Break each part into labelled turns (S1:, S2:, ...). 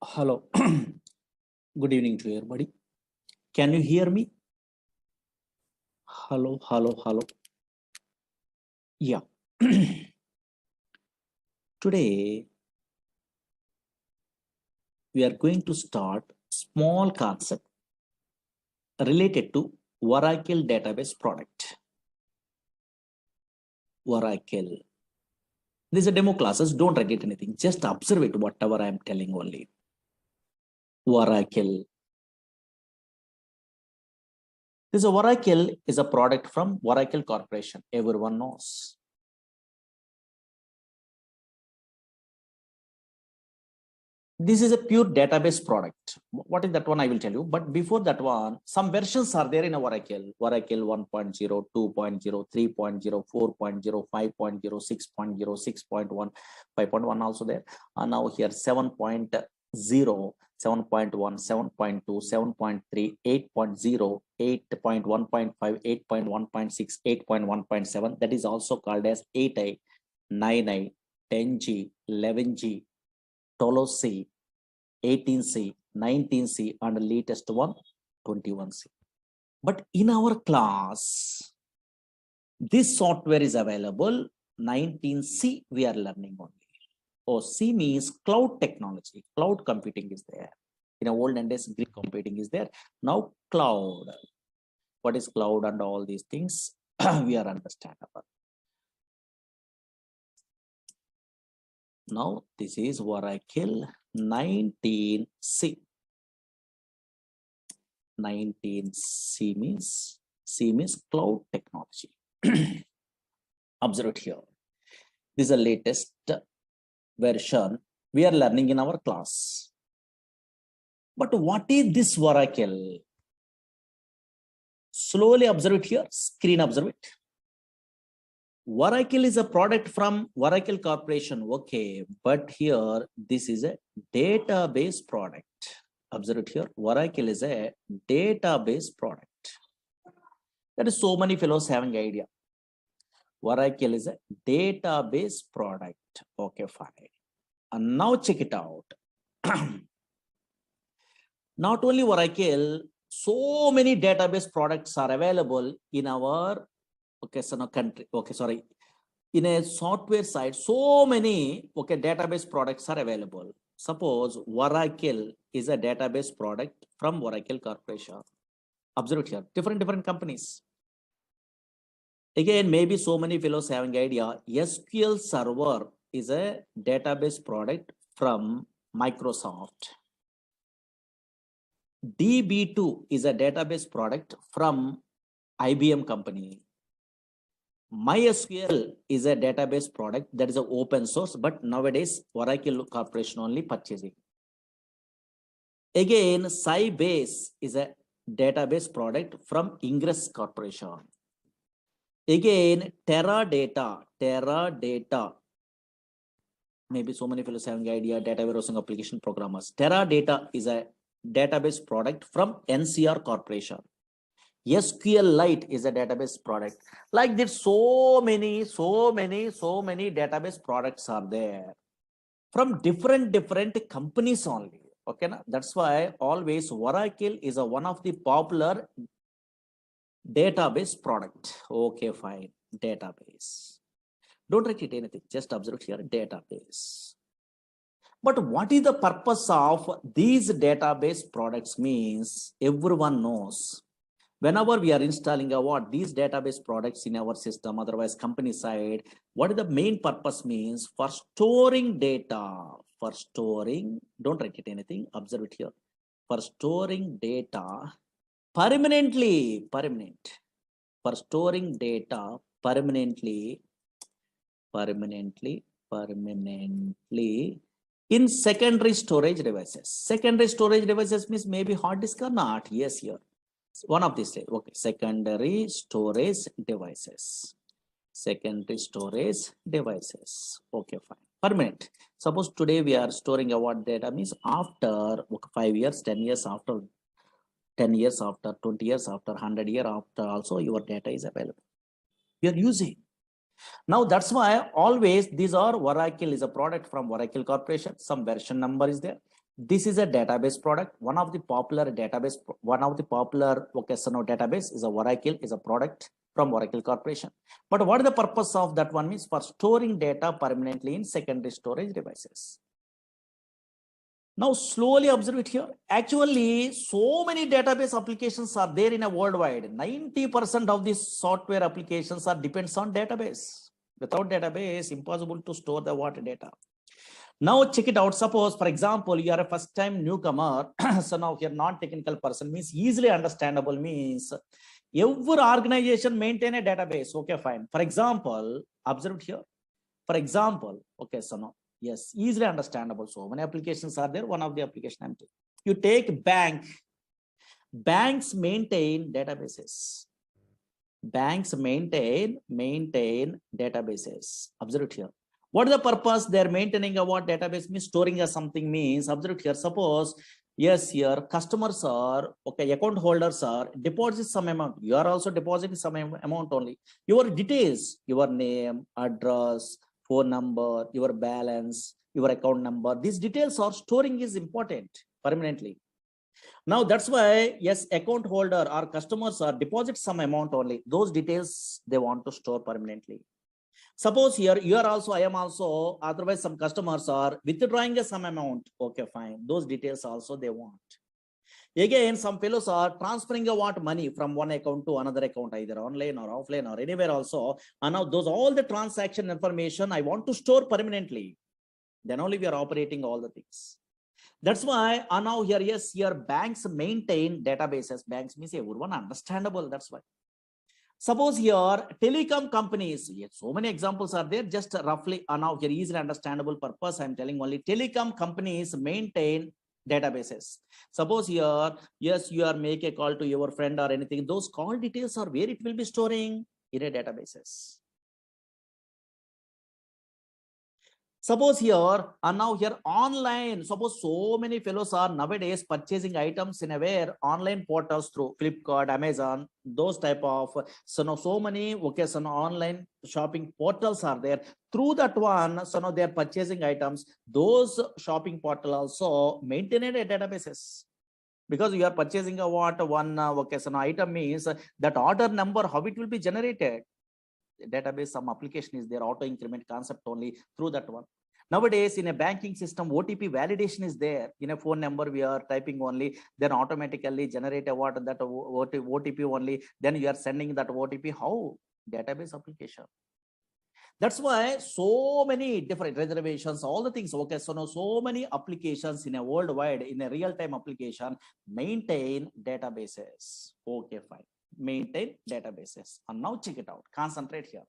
S1: Hello. Good evening to everybody. Can you hear me? Hello, hello, hello. Yeah. Today, we are going to start small concept related to Oracle database product. Oracle. These are demo classes. Don't write it anything. Just observe it, whatever I am telling only. Oracle. This Oracle is a product from Oracle Corporation. Everyone knows. This is a pure database product. What is that one? I will tell you. But before that one, some versions are there in Oracle. Oracle 1.0, 2.0, 3.0, 4.0, 5.0, 6.0, 6.1, 5.1 also there. And now here 7.0, 7.1, 7.2, 7.3, 8.0, 8.1.5, 8.1.6, 8.1.7. That is also called as 8i, 9i, 10G, 11G, 12C, 18C, 19C, and the latest one, 21C. But in our class, this software is available. 19C, we are learning only. Oh, C means cloud technology. Cloud computing is there. In the olden days, Greek computing is there. Now, cloud. What is cloud and all these things? We are understandable. Now, this is Oracle 19C. 19C means cloud technology. Observe it here. This is the latest version we are learning in our class. But what is this Oracle? Slowly observe it here. Screen observe it. Oracle is a product from Oracle Corporation. Okay, but here this is a database product. Observe it here. Oracle is a database product. There is so many fellows having idea. Oracle is a database product. Okay, fine. And now check it out. Not only Oracle, so many database products are available in our country. Okay, sorry. In a software side, so many database products are available. Suppose Oracle is a database product from Oracle Corporation. Observe it here. Different companies. Again, maybe so many fellows having idea. SQL Server is a database product from Microsoft. DB2 is a database product from IBM company. MySQL is a database product that is an open source, but nowadays Oracle Corporation only purchasing. Again, Sybase is a database product from Ingress Corporation. Again, Teradata. Maybe so many fellows having idea, data warehousing application programmers. Teradata is a database product from NCR Corporation. SQLite is a database product. Like this, so many database products are there from different companies only. Okay, na? That's why always Oracle is a one of the popular database product. Okay, fine. Database. Don't write it anything. Just observe here. Database. But what is the purpose of these database products means everyone knows. Whenever we are installing these database products in our system, otherwise company side, what is the main purpose means? For storing data. For storing, don't write it anything. Observe it here. For storing data permanently. For storing data permanently in secondary storage devices. Secondary storage devices means maybe hard disk or not. Yes, here. One of these. Okay, secondary storage devices. Secondary storage devices. Okay, fine. Permanent. Suppose today we are storing our data means after 5 years, 10 years after, 10 years after, 20 years after, 100 years after also your data is available. You are using. Now that's why always these are Oracle is a product from Oracle Corporation. Some version number is there. This is a database product. One of the popular database, database is a Oracle, is a product from Oracle Corporation. But what is the purpose of that one means? For storing data permanently in secondary storage devices. Now slowly observe it here. Actually, so many database applications are there in a worldwide. 90% of these software applications are depends on database. Without database, impossible to store the what data. Now check it out. Suppose, for example, you are a first time newcomer. So now you're non-technical person, means easily understandable, means every organization maintain a database. Okay, fine. For example, observe it here. For example, okay, so now, yes, easily understandable. So many applications are there. One of the application I'm taking. You take bank. Banks maintain databases. Banks maintain databases. Observe it here. What is the purpose? They're maintaining a what database means storing a something means. Observe it here. Suppose, yes, here customers are, okay, account holders are deposit some amount. You are also depositing some amount only. Your details, your name, address, phone number, your balance, your account number. These details are storing is important permanently. Now that's why, yes, account holder or customers are deposit some amount only. Those details they want to store permanently. Suppose here you are also, I am also, otherwise some customers are withdrawing some amount. Okay, fine. Those details also they want. Again, some fellows are transferring a what money from one account to another account, either online or offline or anywhere also. And now those all the transaction information I want to store permanently. Then only we are operating all the things. That's why now here, yes, here banks maintain databases. Banks means everyone understandable. That's why. Suppose here telecom companies, yes, so many examples are there, just roughly now here easily understandable purpose. I'm telling only telecom companies maintain databases. Suppose here, yes, you are make a call to your friend or anything. Those call details are where it will be storing in a databases. Suppose here and now here online, suppose so many fellows are nowadays purchasing items in a where online portals through Flipkart, Amazon, those type of, so now so many, okay, so now online shopping portals are there. Through that one, so now they are purchasing items. Those shopping portal also maintain a databases. Because you are purchasing a what one okay, so now item means that order number, how it will be generated. Database, some application is there, auto increment concept only through that one. Nowadays in a banking system, OTP validation is there. In a phone number we are typing only, then automatically generate a what that OTP only, then you are sending that OTP. How? Database application. That's why so many different reservations, all the things. Okay, so now so many applications in a worldwide, in a real-time application, maintain databases. Okay, fine. Maintain databases. And now check it out. Concentrate here.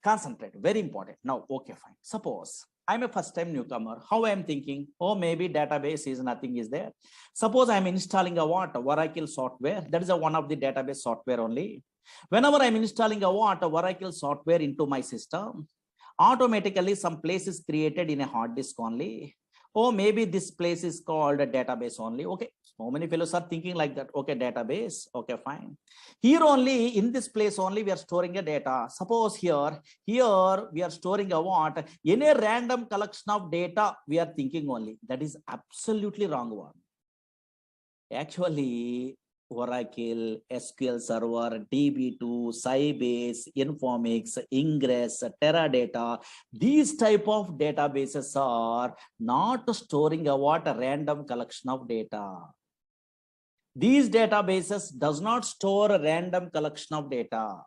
S1: Concentrate. Very important. Now, okay, fine. Suppose I'm a first-time newcomer. How I'm thinking? Oh, maybe database is nothing is there. Suppose I'm installing a what? Oracle software. That is a one of the database software only. Whenever I'm installing a what? Oracle software into my system, automatically some place is created in a hard disk only. Oh, maybe this place is called a database only. Okay, so many fellows are thinking like that. Okay, database. Okay, fine. Here only, in this place only, we are storing a data. Suppose here we are storing a what? In a random collection of data, we are thinking only. That is absolutely wrong one. Actually, Oracle, SQL Server, DB2, Sybase, Informix, Ingress, Teradata, these type of databases are not storing a what? A random collection of data. These databases does not store a random collection of data.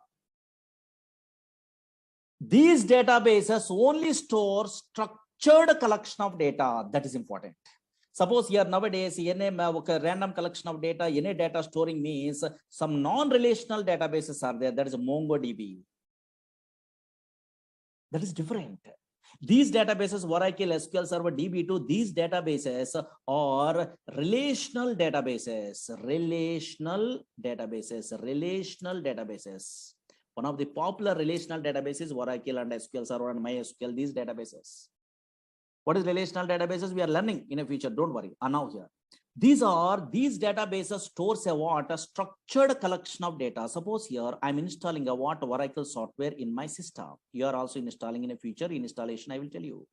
S1: These databases only store structured collection of data. That is important. Suppose here nowadays, any random collection of data, any data storing means some non-relational databases are there. That is a MongoDB. That is different. These databases, Oracle, SQL Server, DB2, these databases are relational databases. Relational databases. One of the popular relational databases, Oracle and SQL Server and MySQL, these databases. What is relational databases? We are learning in a future. Don't worry. Now here, these databases stores a what? A structured collection of data. Suppose here I'm installing a what? Oracle software in my system. You are also installing in a future installation. I will tell you.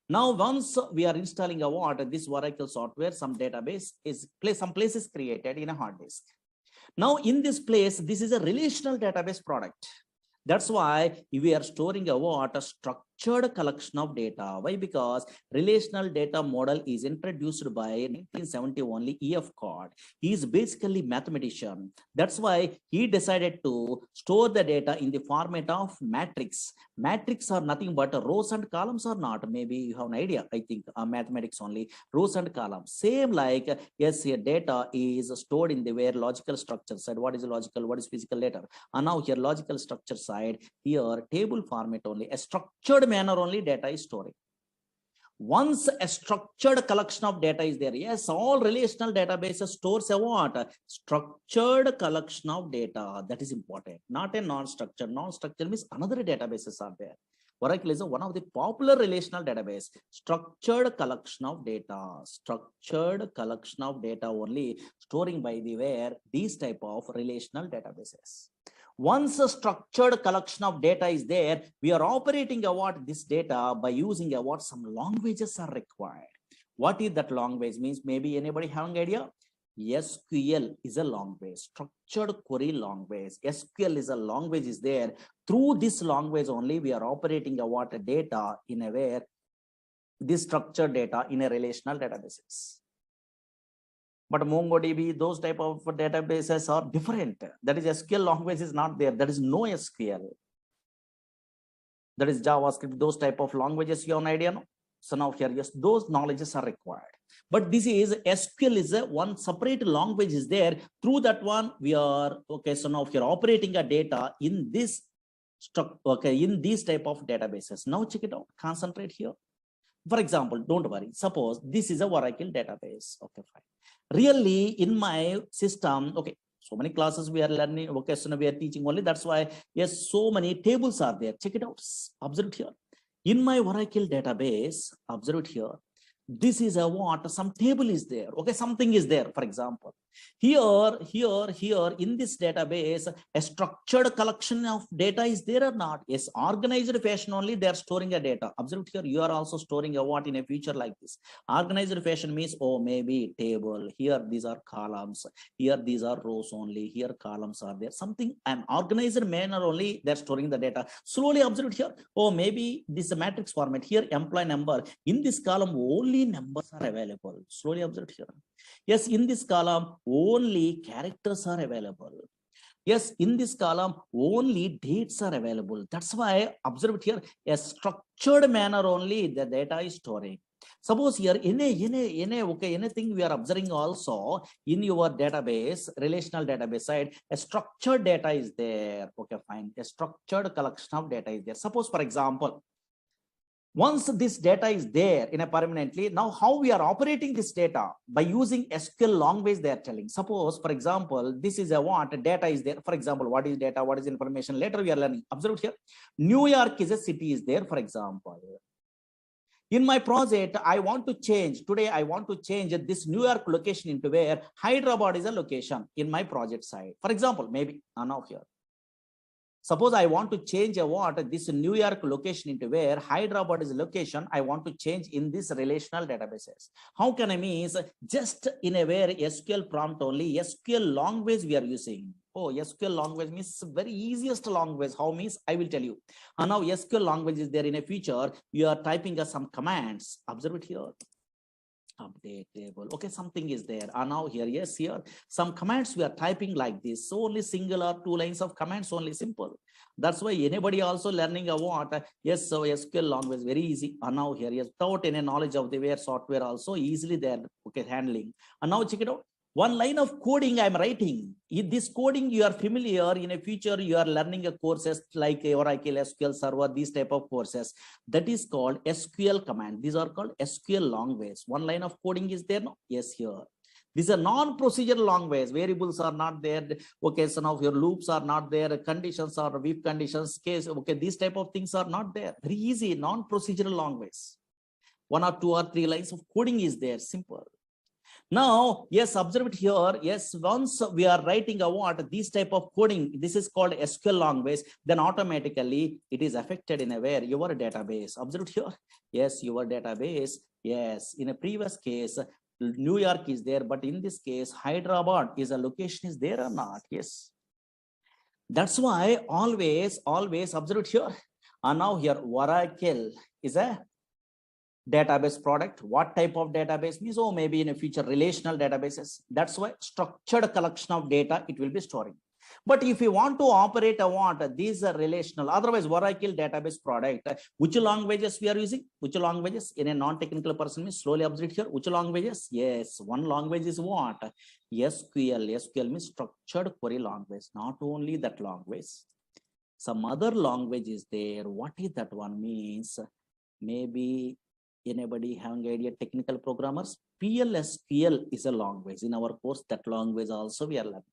S1: Now, once we are installing a what, this Oracle software, some database is some place is created in a hard disk. Now, in this place, this is a relational database product. That's why we are storing a what, a structured collection of data. Why? Because relational data model is introduced by 1970 only E.F. Card. He is basically mathematician. That's why he decided to store the data in the format of matrix. Matrix are nothing but rows and columns or not. Maybe you have an idea. I think mathematics only rows and columns. Same like yes, here data is stored in the where logical structure side. What is logical? What is physical later? And now here logical structure side, here table format only, a structured manner only data is storing. Once a structured collection of data is there, yes, all relational databases stores a what? Structured collection of data. That is important, not a non-structured. Non-structured means another databases are there. Oracle is one of the popular relational database. Structured collection of data. Structured collection of data only storing by the where these type of relational databases. Once a structured collection of data is there, we are operating about this data by using what some languages are required. What is that language means? Maybe anybody having idea? SQL is a language, structured query language. SQL is a language is there. Through this language only, we are operating what data in a where this structured data in a relational databases. But MongoDB, those type of databases are different. That is SQL language is not there. There is no SQL. That is JavaScript, those type of languages, you have an idea, no? So now here, yes, those knowledges are required. But this is SQL is a one separate language is there. Through that one, we are, okay, so now here operating a data in this in these type of databases. Now check it out, concentrate here. For example, don't worry, suppose this is a Oracle database. Okay, fine. Really, in my system, okay, so many classes we are learning, okay, so we are teaching only. That's why, yes, so many tables are there. Check it out, observe it here. In my Oracle database, observe it here. This is a what? Some table is there. Okay, something is there. For example, here in this database, a structured collection of data is there or not? Yes, organized fashion only they are storing a data. Observe here, you are also storing a what in a future like this. Organized fashion means, oh, maybe table. Here these are columns. Here these are rows only. Here columns are there. Something an organized manner only they are storing the data. Slowly observe here. Oh, maybe this is a matrix format. Here employee number. In this column only numbers are available. Slowly observe here. Yes, in this column only characters are available. Yes, in this column only dates are available. That's why observe it here, a structured manner only the data is storing. Suppose here anything we are observing also in your database, relational database side, a structured data is there. Okay, fine. A structured collection of data is there. Suppose, for example, once this data is there in a permanently, now how we are operating this data by using SQL language they are telling. Suppose, for example, this is a what data is there. For example, what is data? What is information? Later we are learning. Observe here. New York is a city is there, for example. In my project, I want to change. Today, I want to change this New York location into where Hyderabad is a location in my project side. For example, maybe now here. Suppose I want to change a what this New York location into where Hyderabad is location. I want to change in this relational databases. How can I mean? Just in a where SQL prompt only SQL language we are using. Oh, SQL language means very easiest language. How means I will tell you. And now SQL language is there in a feature. You are typing some commands. Observe it here. Update table. Okay, something is there. And now here, yes, here some commands we are typing like this. So only single or two lines of commands, only simple. That's why anybody also learning a what? Yes, so SQL language very easy. And now here, yes, without any knowledge of the where software also easily there. Okay, handling. And now check it out. One line of coding I'm writing. In this coding you are familiar. In a future you are learning a courses like Oracle SQL Server, these type of courses. That is called SQL command. These are called SQL language. One line of coding is there. No? Yes, here. These are non-procedural language. Variables are not there. Okay, so now your loops are not there. Conditions are if conditions case. Okay, these type of things are not there. Very easy, non-procedural language. One or two or three lines of coding is there. Simple. Now, yes, observe it here. Yes, once we are writing a what, this type of coding, this is called SQL language, then automatically it is affected in a where your database. Observe it here. Yes, your database. Yes, in a previous case, New York is there, but in this case, Hyderabad is a location is there or not? Yes. That's why always observe it here. And now here, Oracle is a database product. What type of database means? Oh, maybe in a future relational databases. That's why structured collection of data it will be storing. But if you want to operate a what, these are relational, otherwise Oracle database product, which languages we are using? Which languages? In a non-technical person means slowly observe here. Which languages? Yes, one language is what? SQL. SQL means structured query language. Not only that language, some other language is there. What is that one means? Maybe anybody having idea, technical programmers? PLSQL is a language. In our course, that language also we are learning.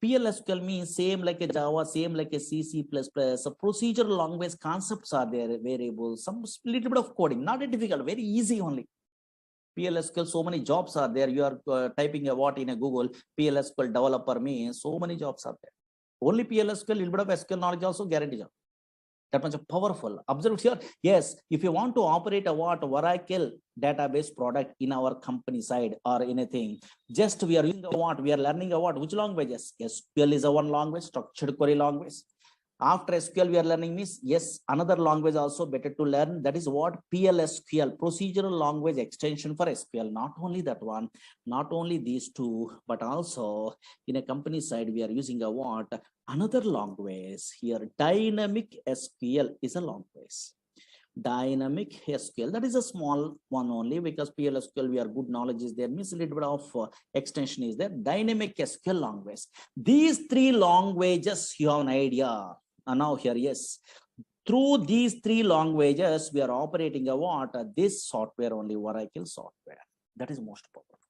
S1: PLSQL means same like a Java, same like a C, C++. So procedural language concepts are there, variables, some little bit of coding, not a difficult, very easy only. PLSQL, so many jobs are there. You are typing a what in a Google, PLSQL developer means so many jobs are there. Only PLSQL, little bit of SQL knowledge also guarantee job. That much powerful. Observe here. Yes, if you want to operate a what Oracle database product in our company side or anything, just we are using a what, we are learning a what, which languages? SQL is a one language, structured query language. After SQL we are learning means yes, another language also better to learn. That is what PLSQL, procedural language extension for SQL. Not only that one, not only these two, but also in a company side we are using a what, another language here. Dynamic SQL is a language. Dynamic SQL, that is a small one only, because PLSQL we are good knowledge is there, means a little bit of extension is there. Dynamic SQL language. These three languages you have an idea. And now here, yes, through these three languages we are operating a what, this software only, Oracle software. That is most powerful.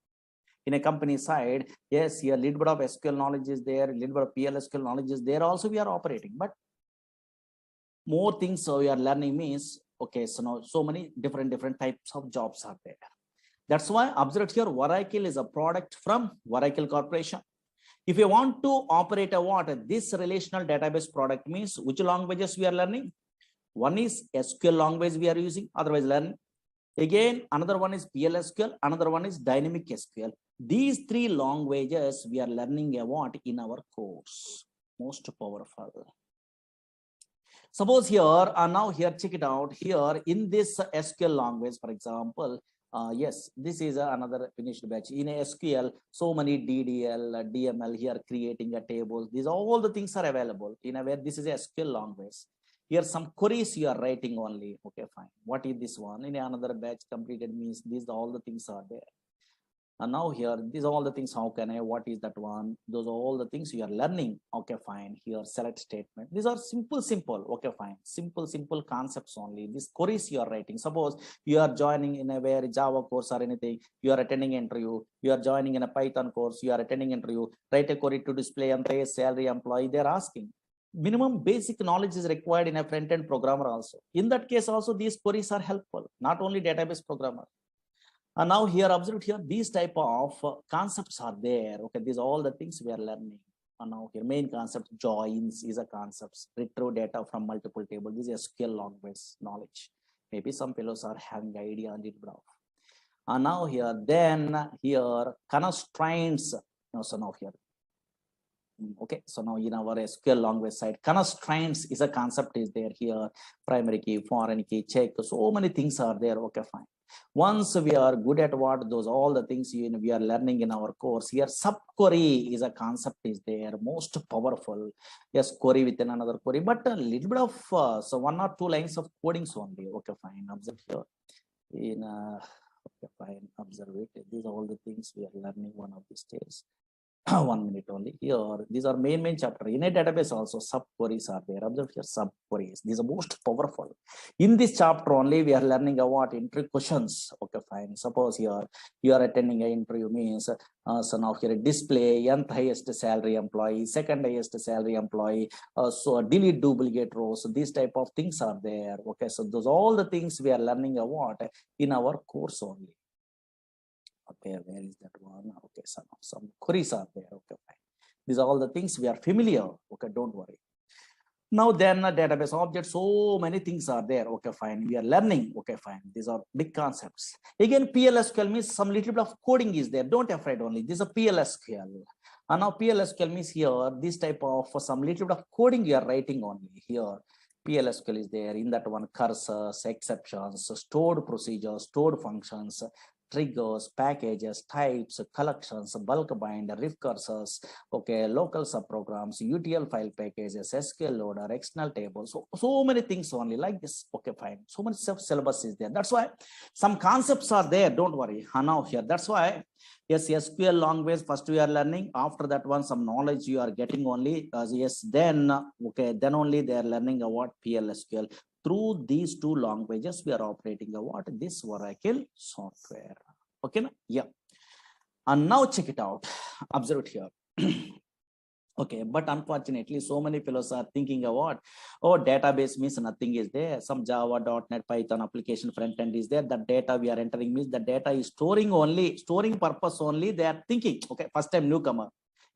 S1: In a company side, yes, here little bit of SQL knowledge is there, little bit of PLSQL knowledge is there also we are operating, but more things so we are learning means, okay, so now so many different types of jobs are there. That's why observe here, Oracle is a product from Oracle Corporation. If you want to operate a what, this relational database product means which languages we are learning? One is SQL language we are using, otherwise learning. Again, another one is PLSQL, another one is dynamic SQL. These three languages we are learning a what in our course. Most powerful. Suppose here, now here, check it out. Here in this SQL language, for example, yes, this is another finished batch. In a SQL, so many DDL, DML here creating a table. These all the things are available in a way. This is a SQL language. Here some queries you are writing only. Okay, fine. What is this one? In another batch completed means these all the things are there. And now here, these are all the things. How can I? What is that one? Those are all the things you are learning. Okay, fine. Here, select statement. These are simple. Okay, fine. Simple concepts only. These queries you are writing. Suppose you are joining in a where Java course or anything. You are attending interview. You are joining in a Python course. You are attending interview. Write a query to display employee salary employee. They are asking. Minimum basic knowledge is required in a front-end programmer also. In that case also, these queries are helpful. Not only database programmer. And now here, observe here, these type of concepts are there. Okay, these are all the things we are learning. And now here, main concept, joins is a concept. Retrieve data from multiple tables. This is SQL language knowledge. Maybe some fellows are having idea on it. And now here, then here, constraints. No, so now here. Okay, so now in our SQL language side, constraints is a concept is there here. Primary key, foreign key, check. So many things are there. Okay, fine. Once we are good at what those all the things we are learning in our course here, subquery is a concept is there, most powerful. Yes, query within another query, but a little bit of so 1 or 2 lines of codings only. Okay, fine. Observe here. In okay, fine. Observe it. These are all the things we are learning one of these days. 1 minute only here. These are main chapter. In a database also subqueries are there. Observe here, subqueries. These are most powerful. In this chapter only we are learning about interview questions. Okay, fine. Suppose here you are attending an interview means so now here display nth highest salary employee, second highest salary employee, so delete duplicate rows. So these type of things are there. Okay, so those all the things we are learning about in our course only. Okay, where is that one? Okay, some queries are there. Okay, fine. These are all the things we are familiar. Okay, don't worry. Now then database object, so many things are there. Okay, fine. We are learning. Okay, fine. These are big concepts. Again, PLSQL means some little bit of coding is there. Don't afraid only. This is a PLSQL. And now PLSQL means here, this type of some little bit of coding you are writing only here. PLSQL is there. In that one, cursors, exceptions, stored procedures, stored functions, triggers, packages, types, collections, bulk bind, recursors, okay, local subprograms, UTL file packages, SQL loader, external tables, so many things only like this. Okay, fine. So much syllabus is there. That's why some concepts are there. Don't worry. Now here, that's why yes, SQL language first we are learning. After that one, some knowledge you are getting only. Yes, then okay, then only they are learning about PLSQL. Through these two languages, we are operating what this Oracle software. Okay, yeah. And now check it out. Observe it here. Okay, but unfortunately, so many fellows are thinking about, oh, database means nothing is there. Some Java, .NET, Python application front end is there. The data we are entering means the data is storing purpose only. They are thinking, okay, first time newcomer.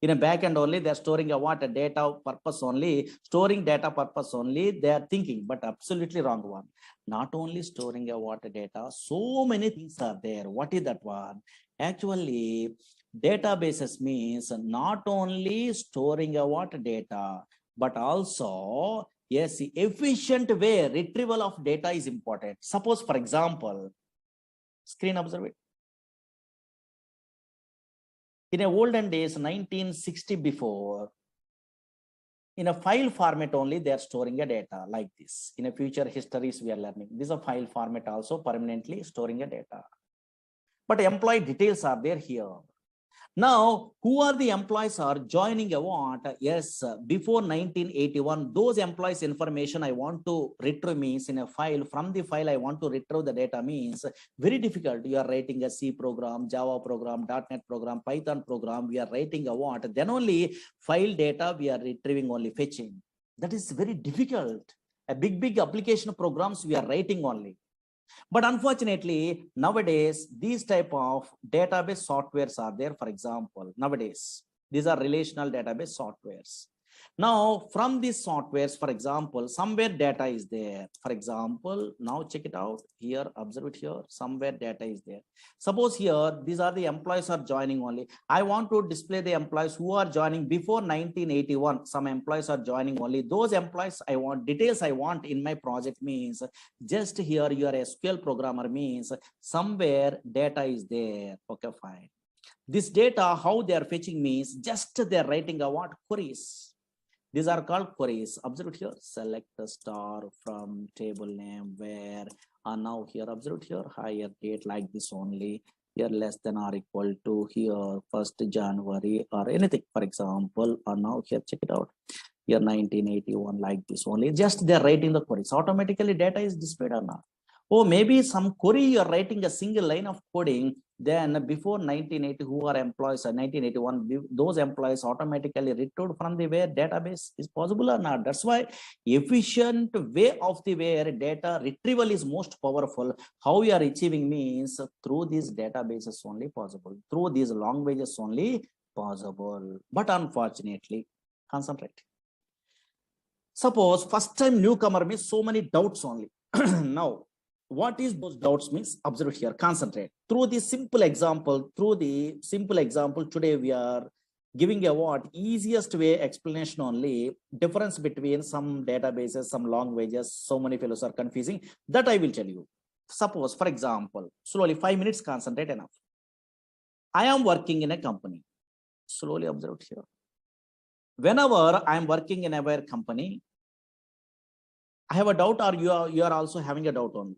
S1: In a backend only, they are storing a data purpose only, storing data purpose only. They are thinking, but absolutely wrong one. Not only storing a data, so many things are there. What is that one? Actually, databases means not only storing data, but also yes, efficient way retrieval of data is important. Suppose, for example, screen observe it. In a olden days, 1960 before, in a file format only, they are storing a data like this. In a future histories, we are learning. This is a file format also permanently storing a data. But employee details are there here. Now, who are the employees are joining a what? Yes, before 1981, those employees information I want to retrieve means in a file. From the file I want to retrieve the data means very difficult. You are writing a C program, Java program, .NET program, Python program. We are writing a what? Then only file data we are retrieving only fetching. That is very difficult. A big application programs we are writing only. But unfortunately, nowadays, these type of database softwares are there. For example, nowadays, these are relational database softwares. Now, from these softwares, for example, somewhere data is there. For example, now check it out here, observe it here, somewhere data is there. Suppose here, these are the employees are joining only. I want to display the employees who are joining before 1981. Some employees are joining only. Those employees I want, details I want in my project means just here your SQL programmer means somewhere data is there. Okay, fine. This data, how they are fetching means just they are writing what queries. These are called queries. Observe here, select a star from table name where, now here, observe here, higher date like this only, here less than or equal to here 1st January or anything, for example, or now here, check it out, here 1981 like this only, just they're writing the queries. Automatically data is displayed or not. Oh, maybe some query you're writing a single line of coding, then before 1980, who are employees, 1981, those employees automatically retrieved from the where database is possible or not. That's why efficient way of the where data retrieval is most powerful. How we are achieving means through these databases only possible, through these languages only possible. But unfortunately, concentrate. Suppose first time newcomer means so many doubts only. Now, what is those doubts means? Observe here, concentrate. Through the simple example, today we are giving a what easiest way explanation only, difference between some databases, some languages, so many fellows are confusing, that I will tell you. Suppose, for example, slowly 5 minutes, concentrate enough. I am working in a company. Slowly observe here. Whenever I am working in a company, I have a doubt, or you are also having a doubt on.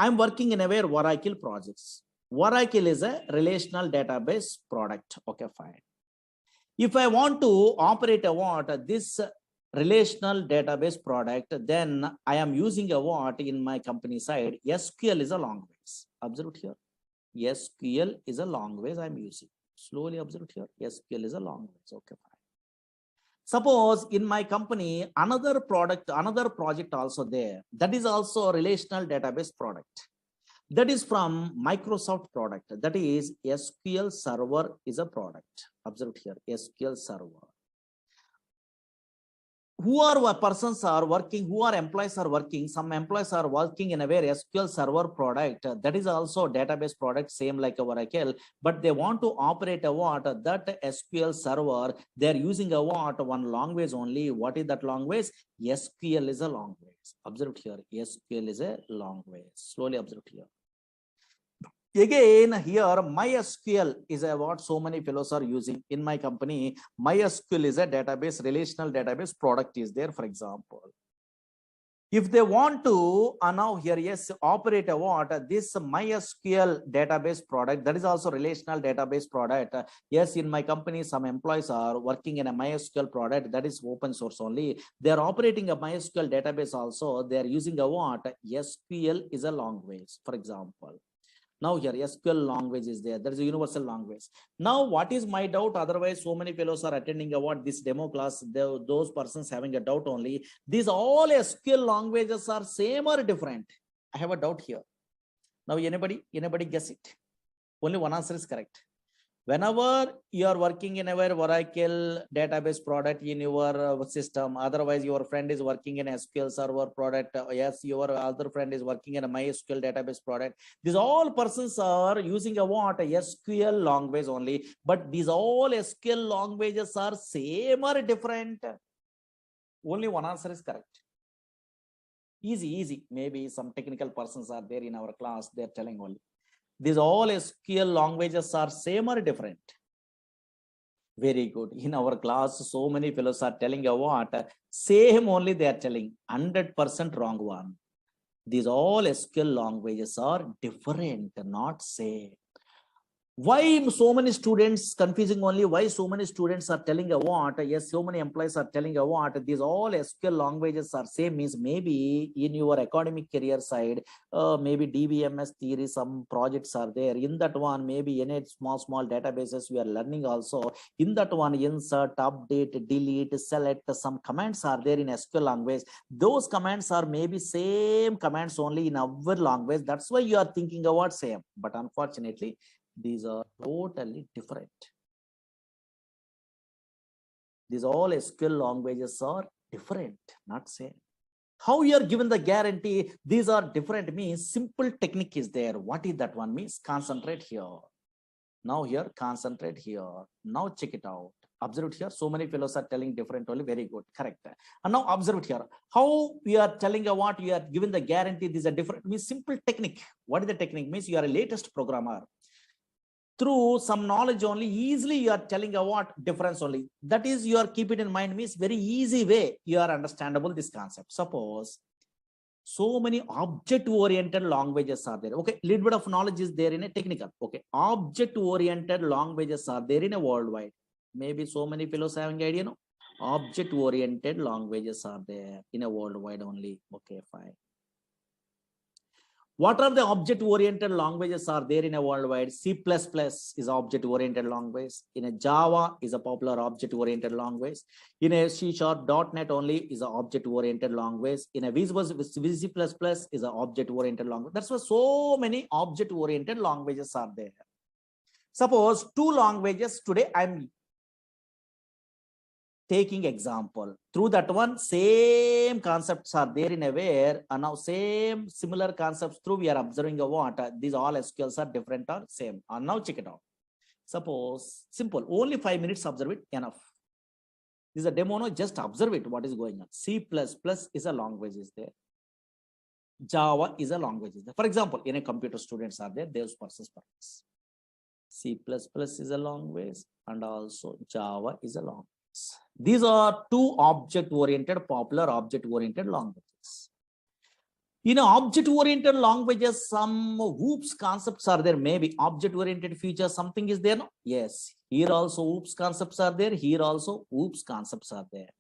S1: I'm working in a Oracle projects. Oracle is a relational database product. Okay, fine. If I want to operate this relational database product, then I am using a what in my company side. SQL is a language. Observe here. SQL is a language I'm using. Slowly observe here. SQL is a language. Okay, fine. Suppose in my company, another project also there. That is also a relational database product. That is from Microsoft product. That is SQL Server is a product. Observe here, SQL Server. Who are persons are working, who are employees are working, some employees are working in a very SQL Server product. That is also database product, same like a Oracle, but they want to operate a what? That SQL Server, they're using a what? One language only. What is that language? SQL is a language. Observe here, SQL is a language. Slowly observe here. Again, here MySQL is a what so many fellows are using in my company. MySQL is a database, relational database product is there, for example. If they want to now here, yes, operate a what? This MySQL database product, that is also relational database product. Yes, in my company, some employees are working in a MySQL product that is open source only. They are operating a MySQL database also. They are using a what? SQL is a language, for example. Now here SQL language is there. There is a universal language. Now what is my doubt? Otherwise, so many fellows are attending about this demo class. Those persons having a doubt only. These all SQL languages are same or different? I have a doubt here. Now anybody guess it? Only one answer is correct. Whenever you are working in a Oracle database product in your system, otherwise your friend is working in SQL Server product, yes, your other friend is working in a MySQL database product. These all persons are using a what? A SQL language only, but these all SQL languages are same or different? Only one answer is correct. Easy. Maybe some technical persons are there in our class, they're telling only. These all SQL languages are same or different? Very good. In our class, so many fellows are telling a what? Same only they are telling. 100% wrong one. These all SQL languages are different, not same. Why so many students confusing only? Why so many students are telling a what? Yes, so many employees are telling a what? These all SQL languages are same means maybe in your academic career side, maybe DBMS theory, some projects are there. In that one, maybe in small databases we are learning also. In that one, insert, update, delete, select, some commands are there in SQL language. Those commands are maybe same commands only in our language. That's why you are thinking about same. But unfortunately, these are totally different. These all SQL languages are different, not same. How you are given the guarantee these are different means simple technique is there. What is that one means? Concentrate here. Now here, concentrate here. Now check it out. Observe here. So many fellows are telling different only. Very good. Correct. And now observe here. How we are telling a what you are given the guarantee these are different means simple technique. What is the technique? Means you are a latest programmer. Through some knowledge only, easily you are telling a what difference only. That is, you are keep it in mind means very easy way you are understandable this concept. Suppose so many object oriented languages are there. Okay, little bit of knowledge is there in a technical. Okay, object oriented languages are there in a worldwide. Maybe so many fellows having idea, no? Object oriented languages are there in a worldwide only. Okay, fine. What are the object-oriented languages are there in a worldwide? C++ is object-oriented language. In a Java is a popular object-oriented language. In a C# .NET only is an object-oriented language. In a VC++ is an object-oriented language. That's why so many object-oriented languages are there. Suppose two languages today I'm taking example. Through that one, same concepts are there in a where, and now same similar concepts through we are observing a what? These all SQLs are different or same. And now check it out. Suppose simple, only 5 minutes observe it, enough. This is a demo, no, just observe it, what is going on. C++ is a language is there. Java is a language is there. For example, in a computer students are there, those persons. C++ is a language and also Java is a language. These are two object-oriented, popular object-oriented languages. In object-oriented languages, some OOPS concepts are there. Maybe object-oriented feature, something is there. No? Yes. Here also OOPS concepts are there. Here also OOPS concepts are there.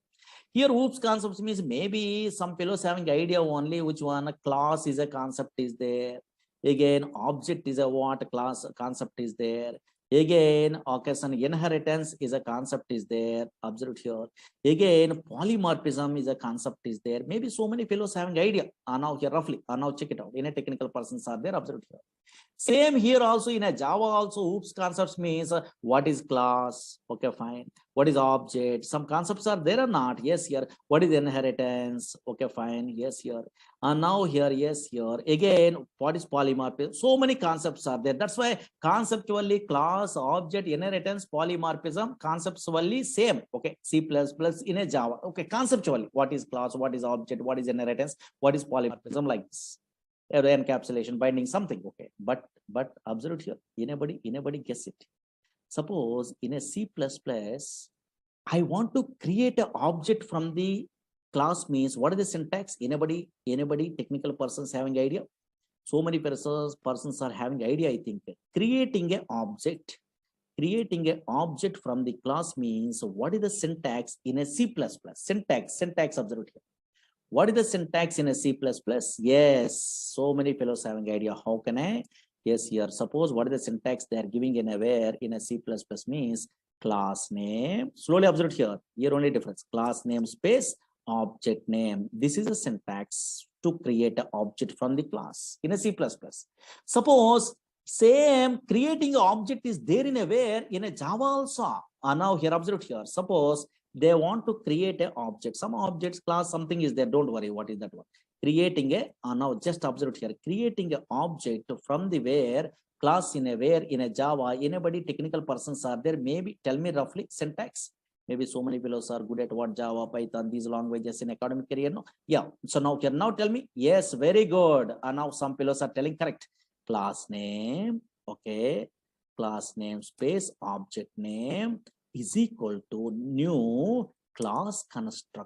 S1: Here OOPS concepts means maybe some fellows having idea only which one. A class is a concept is there. Again, object is a what class concept is there. Again, occasion inheritance is a concept is there. Observe here. Again, polymorphism is a concept is there. Maybe so many fellows having idea. Now here roughly. Now check it out. In a technical persons are there. Observe here. Same here also in a Java also oops concepts means what is class, okay fine, what is object, some concepts are there or not, yes here, what is inheritance, okay fine, yes here, and now here, yes here, again what is polymorphism, so many concepts are there. That's why conceptually class, object, inheritance, polymorphism conceptually same, okay, C++ in a Java, okay, conceptually what is class, what is object, what is inheritance, what is polymorphism, like this encapsulation, binding, something, okay, but observe here, anybody guess it. Suppose in a C++ I want to create an object from the class, means what is the syntax? Anybody technical persons having idea? So many persons are having idea, I think. Creating an object from the class means what is the syntax in a C++? Syntax observe here. What is the syntax in a C++? Yes, so many fellows having idea. How can I? Yes, here. Suppose what is the syntax they are giving in a where in a C++ means class name. Slowly observe here. Here only difference. Class name space object name. This is a syntax to create an object from the class in a C++. Suppose same creating an object is there in a where in a Java also. Now here observe here. Suppose they want to create an object, some objects class, something is there, don't worry what is that one, creating a now just observe here, creating an object from the where class in a where in a Java. Anybody technical persons are there, maybe tell me roughly syntax. Maybe so many fellows are good at what Java, Python, these languages in academic career, no? Yeah, so now here, now tell me, yes, very good. And now some fellows are telling correct. Class name, okay, class name space object name is equal to new class constructor.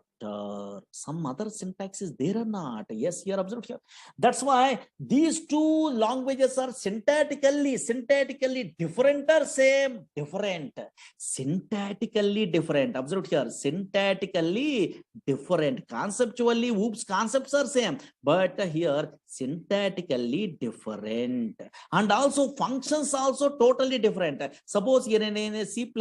S1: Some other syntax is there or not? Yes, here observe here. That's why these two languages are syntactically different or same? Different. Syntactically different. Observe here. Syntactically different. Conceptually, oops, concepts are same. But here syntactically different. And also functions also totally different. Suppose here in a C++,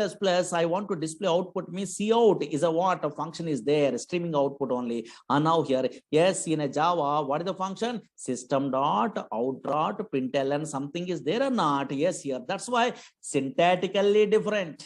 S1: I want to display output means cout is a what? A function is there, streaming output only. And now here, yes, in a Java, what is the function? System.out.println, something is there or not? Yes, here. That's why syntactically different.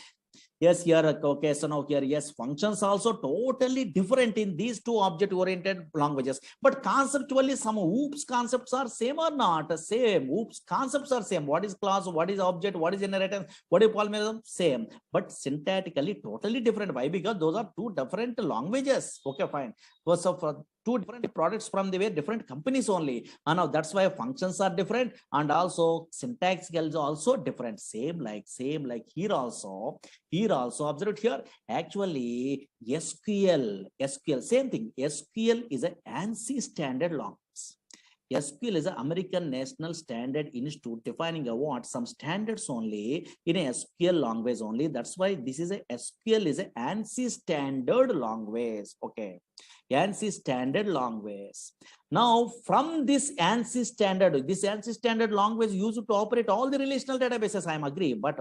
S1: Yes, here, okay, so now here, yes, functions also totally different in these two object-oriented languages. But conceptually, some oops concepts are same or not? Same. Oops concepts are same. What is class? What is object? What is inheritance? What is polymorphism? Same. But syntactically totally different. Why? Because those are two different languages. Okay, fine. So two different products from the way different companies only. And now that's why functions are different, and also syntax is also different. Same like here also. Here also observe here. Actually, SQL, same thing. SQL is an ANSI standard language. SQL is an American National Standard Institute defining a what? Some standards only in a SQL language only. That's why this is a SQL is an ANSI standard language. Okay. ANSI standard language. Now, from this ANSI standard language used to operate all the relational databases. I am agree, but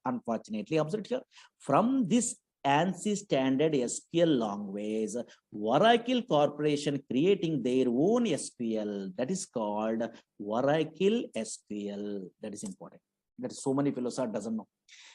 S1: unfortunately, observe here, from this ANSI standard SQL language, Oracle Corporation creating their own SQL that is called Oracle SQL. That is important. That is so many fellows are doesn't know.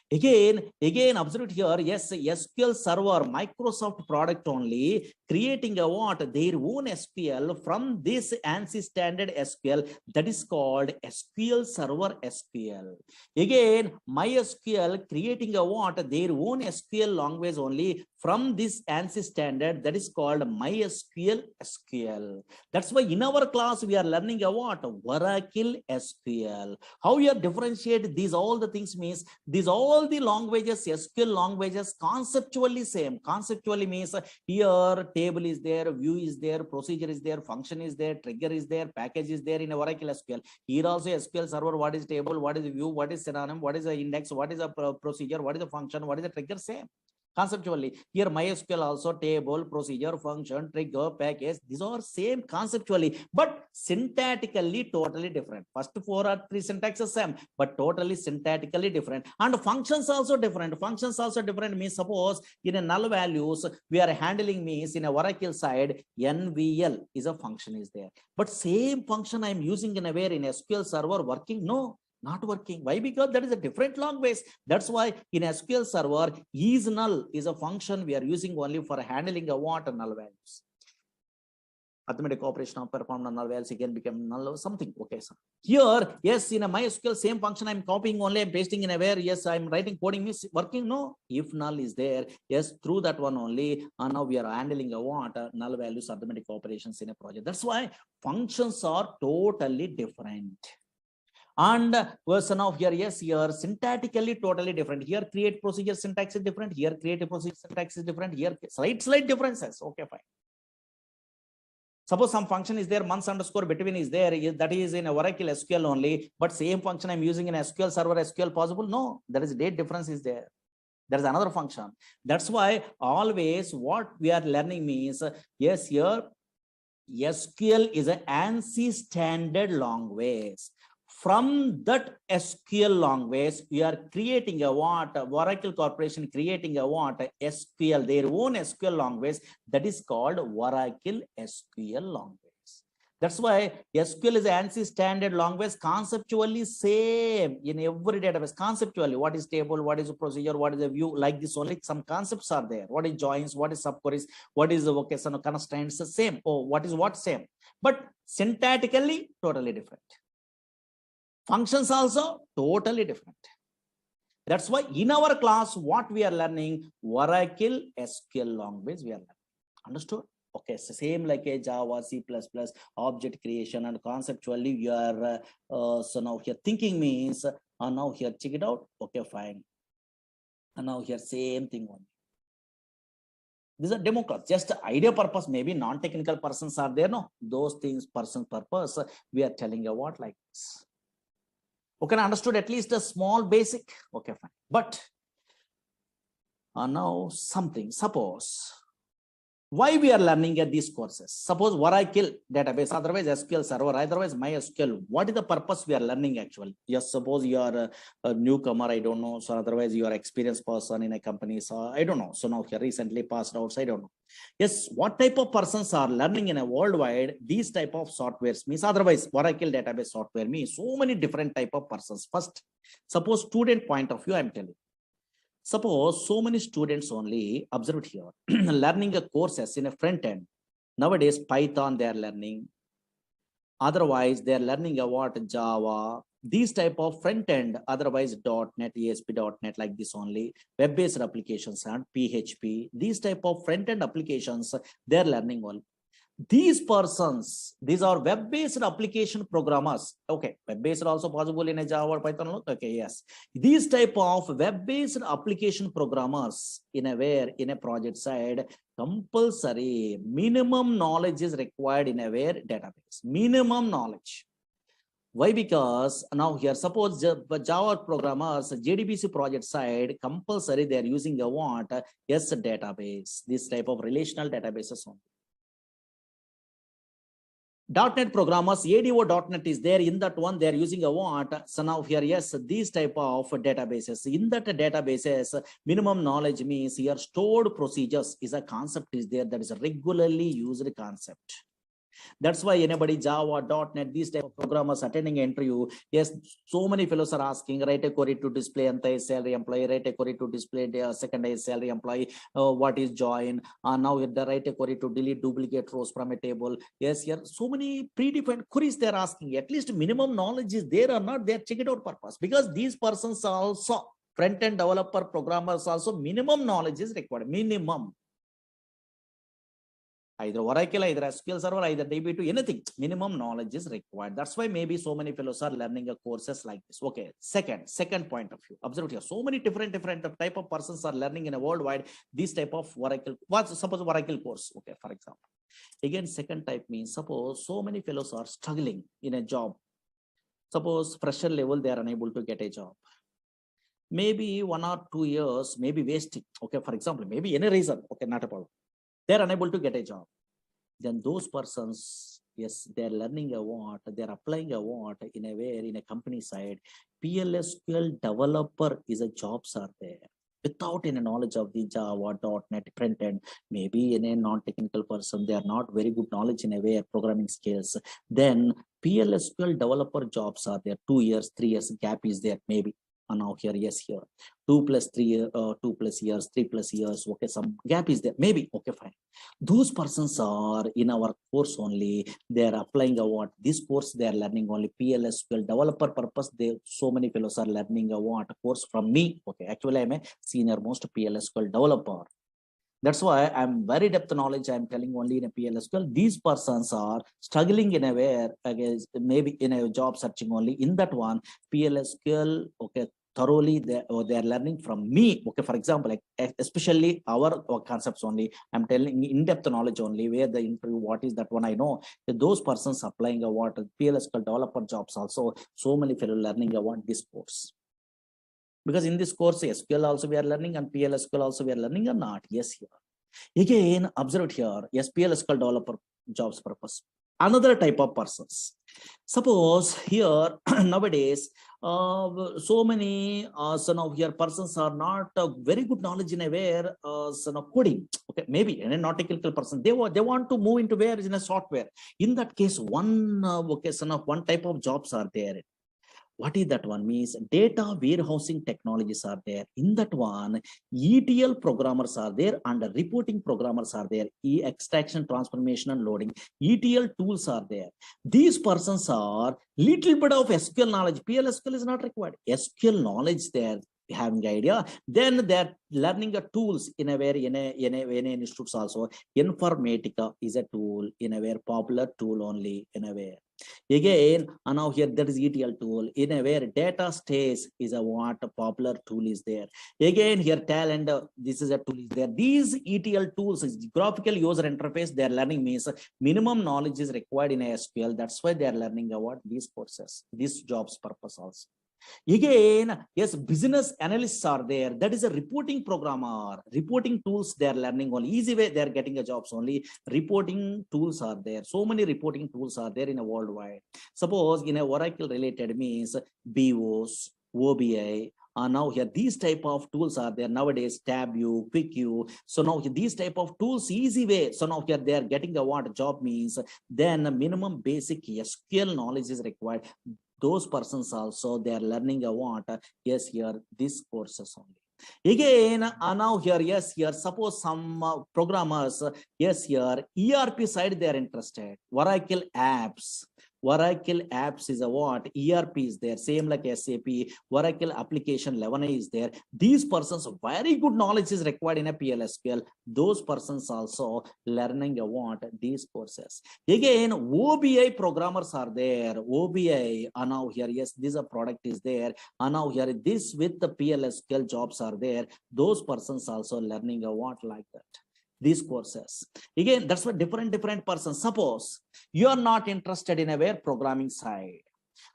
S1: Again, observe here, yes, SQL Server, Microsoft product only, creating a what? Their own SQL from this ANSI standard SQL that is called SQL Server SQL. Again, MySQL creating a what? Their own SQL language only from this ANSI standard that is called MySQL SQL. That's why in our class we are learning a what? Oracle SQL. How you differentiate these all the things means these all the languages, SQL languages, conceptually same. Conceptually means here table is there, view is there, procedure is there, function is there, trigger is there, package is there in Oracle SQL. Here also SQL Server, what is table, what is view, what is synonym, what is the index, what is a procedure, what is a function, what is a trigger, same. Conceptually, here MySQL also table, procedure, function, trigger, package. These are same conceptually, but syntactically totally different. First 4 or 3 syntaxes same, but totally syntactically different. And functions also different. Functions also different means suppose in a null values we are handling means in a Oracle side NVL is a function is there, but same function I am using in a where in SQL server working? No, not working. Why? Because that is a different language. That's why in SQL server is null is a function we are using only for handling a what null values. Arithmetic operation of performed null values again become null or something. Okay, so here, yes, in a MySQL same function I'm copying only, I'm pasting in a where, yes, I'm writing coding means working. No, if null is there, yes, through that one only, and now we are handling a what null values arithmetic operations in a project. That's why functions are totally different. And version of here, yes, here syntactically totally different. Here create procedure syntax is different. Here create a procedure syntax is different. Here slight differences. Okay, fine. Suppose some function is there, months underscore between is there, that is in a Oracle SQL only, but same function I'm using in SQL server SQL possible? No, there is date difference is there. There is another function. That's why always what we are learning means, yes, here SQL is an ANSI standard language. From that SQL language, we are creating a what? Oracle Corporation creating a what? SQL, their own SQL language that is called Oracle SQL language. That's why SQL is an ANSI standard language, conceptually same in every database. Conceptually, what is table, what is a procedure, what is a view, like this only some concepts are there. What is joins, what is subqueries, what is the vocational constraints, the same. Oh, what is what same, but syntactically totally different. Functions also totally different. That's why in our class, what we are learning, Oracle SQL language we are learning. Understood? Okay, so same like a Java, C++, object creation, and conceptually you are, so now here thinking means, now here check it out. Okay, fine. And now here same thing only. These are demo class, just idea purpose, maybe non-technical persons are there. No, those things person purpose, we are telling you what like this. Okay, understood at least a small basic. Okay, fine. But now something, suppose why we are learning at these courses. Suppose Oracle database, otherwise SQL server, otherwise MySQL. What is the purpose we are learning actually? Yes, suppose you are a newcomer, I don't know. So otherwise you are experienced person in a company. So I don't know. So now here recently passed out, so I don't know. Yes, what type of persons are learning in a worldwide these type of softwares means, otherwise Oracle database software means so many different type of persons. First, suppose student point of view, I'm telling. Suppose so many students only, observe here, learning a courses in a front end. Nowadays, Python they are learning. Otherwise, they are learning about Java, these type of front end, otherwise .NET, ASP.NET like this only, web-based applications and PHP, these type of front end applications, they are learning all. These persons, these are web-based application programmers. Okay, web-based also possible in a Java or Python. Okay, yes. These type of web-based application programmers in a where in a project side, compulsory minimum knowledge is required in a where database. Minimum knowledge. Why? Because now here, suppose Java programmers, JDBC project side, compulsory they are using a what? Yes, database. This type of relational databases only. .NET programmers, ADO.NET is there, in that one they are using a what? So now here, yes, these type of databases. In that databases, minimum knowledge means here stored procedures is a concept is there that is a regularly used concept. That's why anybody Java, .NET, these type of programmers attending an interview, yes, so many fellows are asking, write a query to display salary employee, write a query to display the second salary employee, what is join, now the write a query to delete duplicate rows from a table. Yes, here so many predefined queries they're asking. At least minimum knowledge is there or not, they're check it out purpose, because these persons are also front-end developer programmers also minimum knowledge is required, minimum. Either Oracle, either SQL Server, either DB2, anything, minimum knowledge is required. That's why maybe so many fellows are learning courses like this. Okay, second point of view. Observe here, so many different type of persons are learning in a worldwide this type of Oracle. What's suppose Oracle course? Okay, for example. Again, second type means suppose so many fellows are struggling in a job. Suppose fresher level they are unable to get a job. maybe 1 or 2 years, maybe wasting. Okay, for example, maybe any reason. Okay, not a problem. They're unable to get a job. Then those persons, yes, they're learning a what, they're applying a what in a way in a company side. PLSQL developer is a jobs are there. Without any knowledge of the Java, .NET, front end, maybe in a non-technical person, they are not very good knowledge in a way programming skills. Then PLSQL developer jobs are there. 2 years, 3 years gap is there, maybe. And now here, yes, here 2 plus 3 3 plus years. Okay, some gap is there, maybe. Okay, fine. Those persons are in our course only. They are applying a what this course they are learning only PLSQL developer purpose. They so many fellows are learning a what course from me. Okay, actually I'm a senior most PLSQL developer. That's why I'm very depth knowledge. I'm telling only in a PLSQL. These persons are struggling in a way, against maybe in a job searching only. In that one, PLSQL, okay, thoroughly they are learning from me. Okay, for example, like especially our concepts only. I'm telling in-depth knowledge only. Where the interview, what is that one I know. Those persons applying a what PLSQL developer jobs also. So many fellow learning a what this course. Because in this course, SQL also we are learning and PLSQL also we are learning or not? Yes, here. Again, observe here, SQL developer jobs purpose. Another type of persons. Suppose here nowadays, so many son of here persons are not very good knowledge in a where son of coding. Okay, maybe in a not technical person, they want to move into where is in a software. In that case, one okay, son of one type of jobs are there. What is that one means? Data warehousing technologies are there. In that one, ETL programmers are there and reporting programmers are there. Extraction, transformation and loading. ETL tools are there. These persons are little bit of SQL knowledge. PLSQL is not required. SQL knowledge there, having idea. Then they're learning a tools in a very in a institutes also. Informatica is a tool in a very popular tool only in a way. Again, and now here there is ETL tool in a where data stays is a what a popular tool is there. Again, here talent, this is a tool is there. These ETL tools is graphical user interface. They are learning means minimum knowledge is required in SQL. That's why they are learning about these courses, these jobs purpose also. Again, yes, business analysts are there. That is a reporting programmer. Reporting tools they are learning only. Easy way they are getting a jobs only. Reporting tools are there. So many reporting tools are there in a worldwide. Suppose in a Oracle related means BOS, OBI. Now here these type of tools are there nowadays. TabView, QuickView. So now these type of tools easy way. So now here they are getting a what job means. Then minimum basic SQL knowledge is required. Those persons also they are learning a what yes here these courses only. Again now here yes here suppose some programmers yes here ERP side they are interested. Oracle apps is a what ERP is there, same like SAP. Oracle application 11 is there. These persons very good knowledge is required in a PLSQL. Those persons also learning a what these courses. Again, OBI programmers are there. OBI, and now here, yes, this a product is there. And now here, this with the PLSQL jobs are there. Those persons also learning a what like that. These courses. Again, that's what different persons. Suppose you are not interested in a where programming side.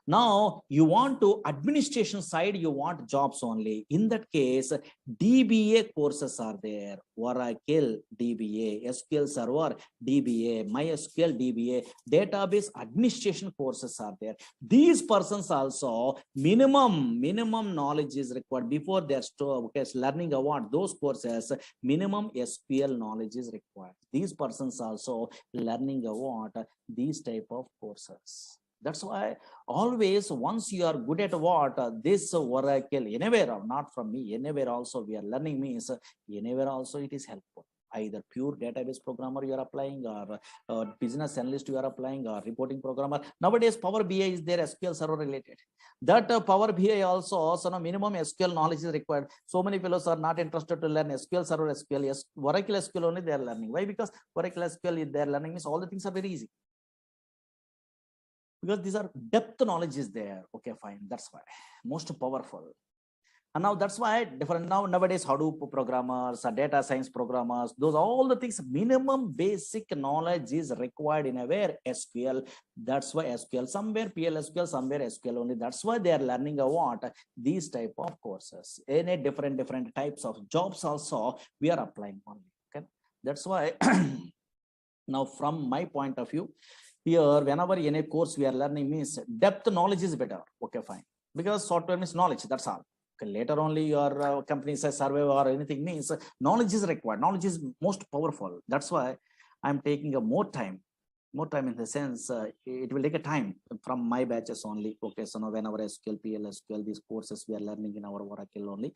S1: Now you want to administration side, you want jobs only. In that case, DBA courses are there. Oracle DBA, SQL Server DBA, MySQL DBA, database administration courses are there. These persons also minimum knowledge is required before they're learning about those courses. Minimum SQL knowledge is required. These persons also learning about these type of courses. That's why always once you are good at what this Oracle anywhere, not from me, anywhere also we are learning means anywhere also it is helpful. Either pure database programmer you are applying or business analyst you are applying or reporting programmer. Nowadays Power BI is there, SQL Server related. That Power BI also no minimum SQL knowledge is required. So many fellows are not interested to learn SQL Server, SQL, yes, Oracle SQL only they are learning. Why? Because Oracle SQL they are learning means all the things are very easy. Because these are depth knowledge is there. Okay, fine. That's why most powerful. And now that's why different nowadays Hadoop programmers, data science programmers, those all the things, minimum basic knowledge is required in a where SQL. That's why SQL, somewhere PLSQL, somewhere SQL only. That's why they are learning a what these type of courses. In a different types of jobs also we are applying only. Okay, that's why now from my point of view, here whenever in a course we are learning means depth knowledge is better. Okay, fine, because software means knowledge, that's all. Okay, later only your company says survey or anything means knowledge is required, knowledge is most powerful. That's why I'm taking a more time in the sense it will take a time from my batches only. Okay, so now whenever SQL, PLSQL, these courses we are learning in our Oracle only,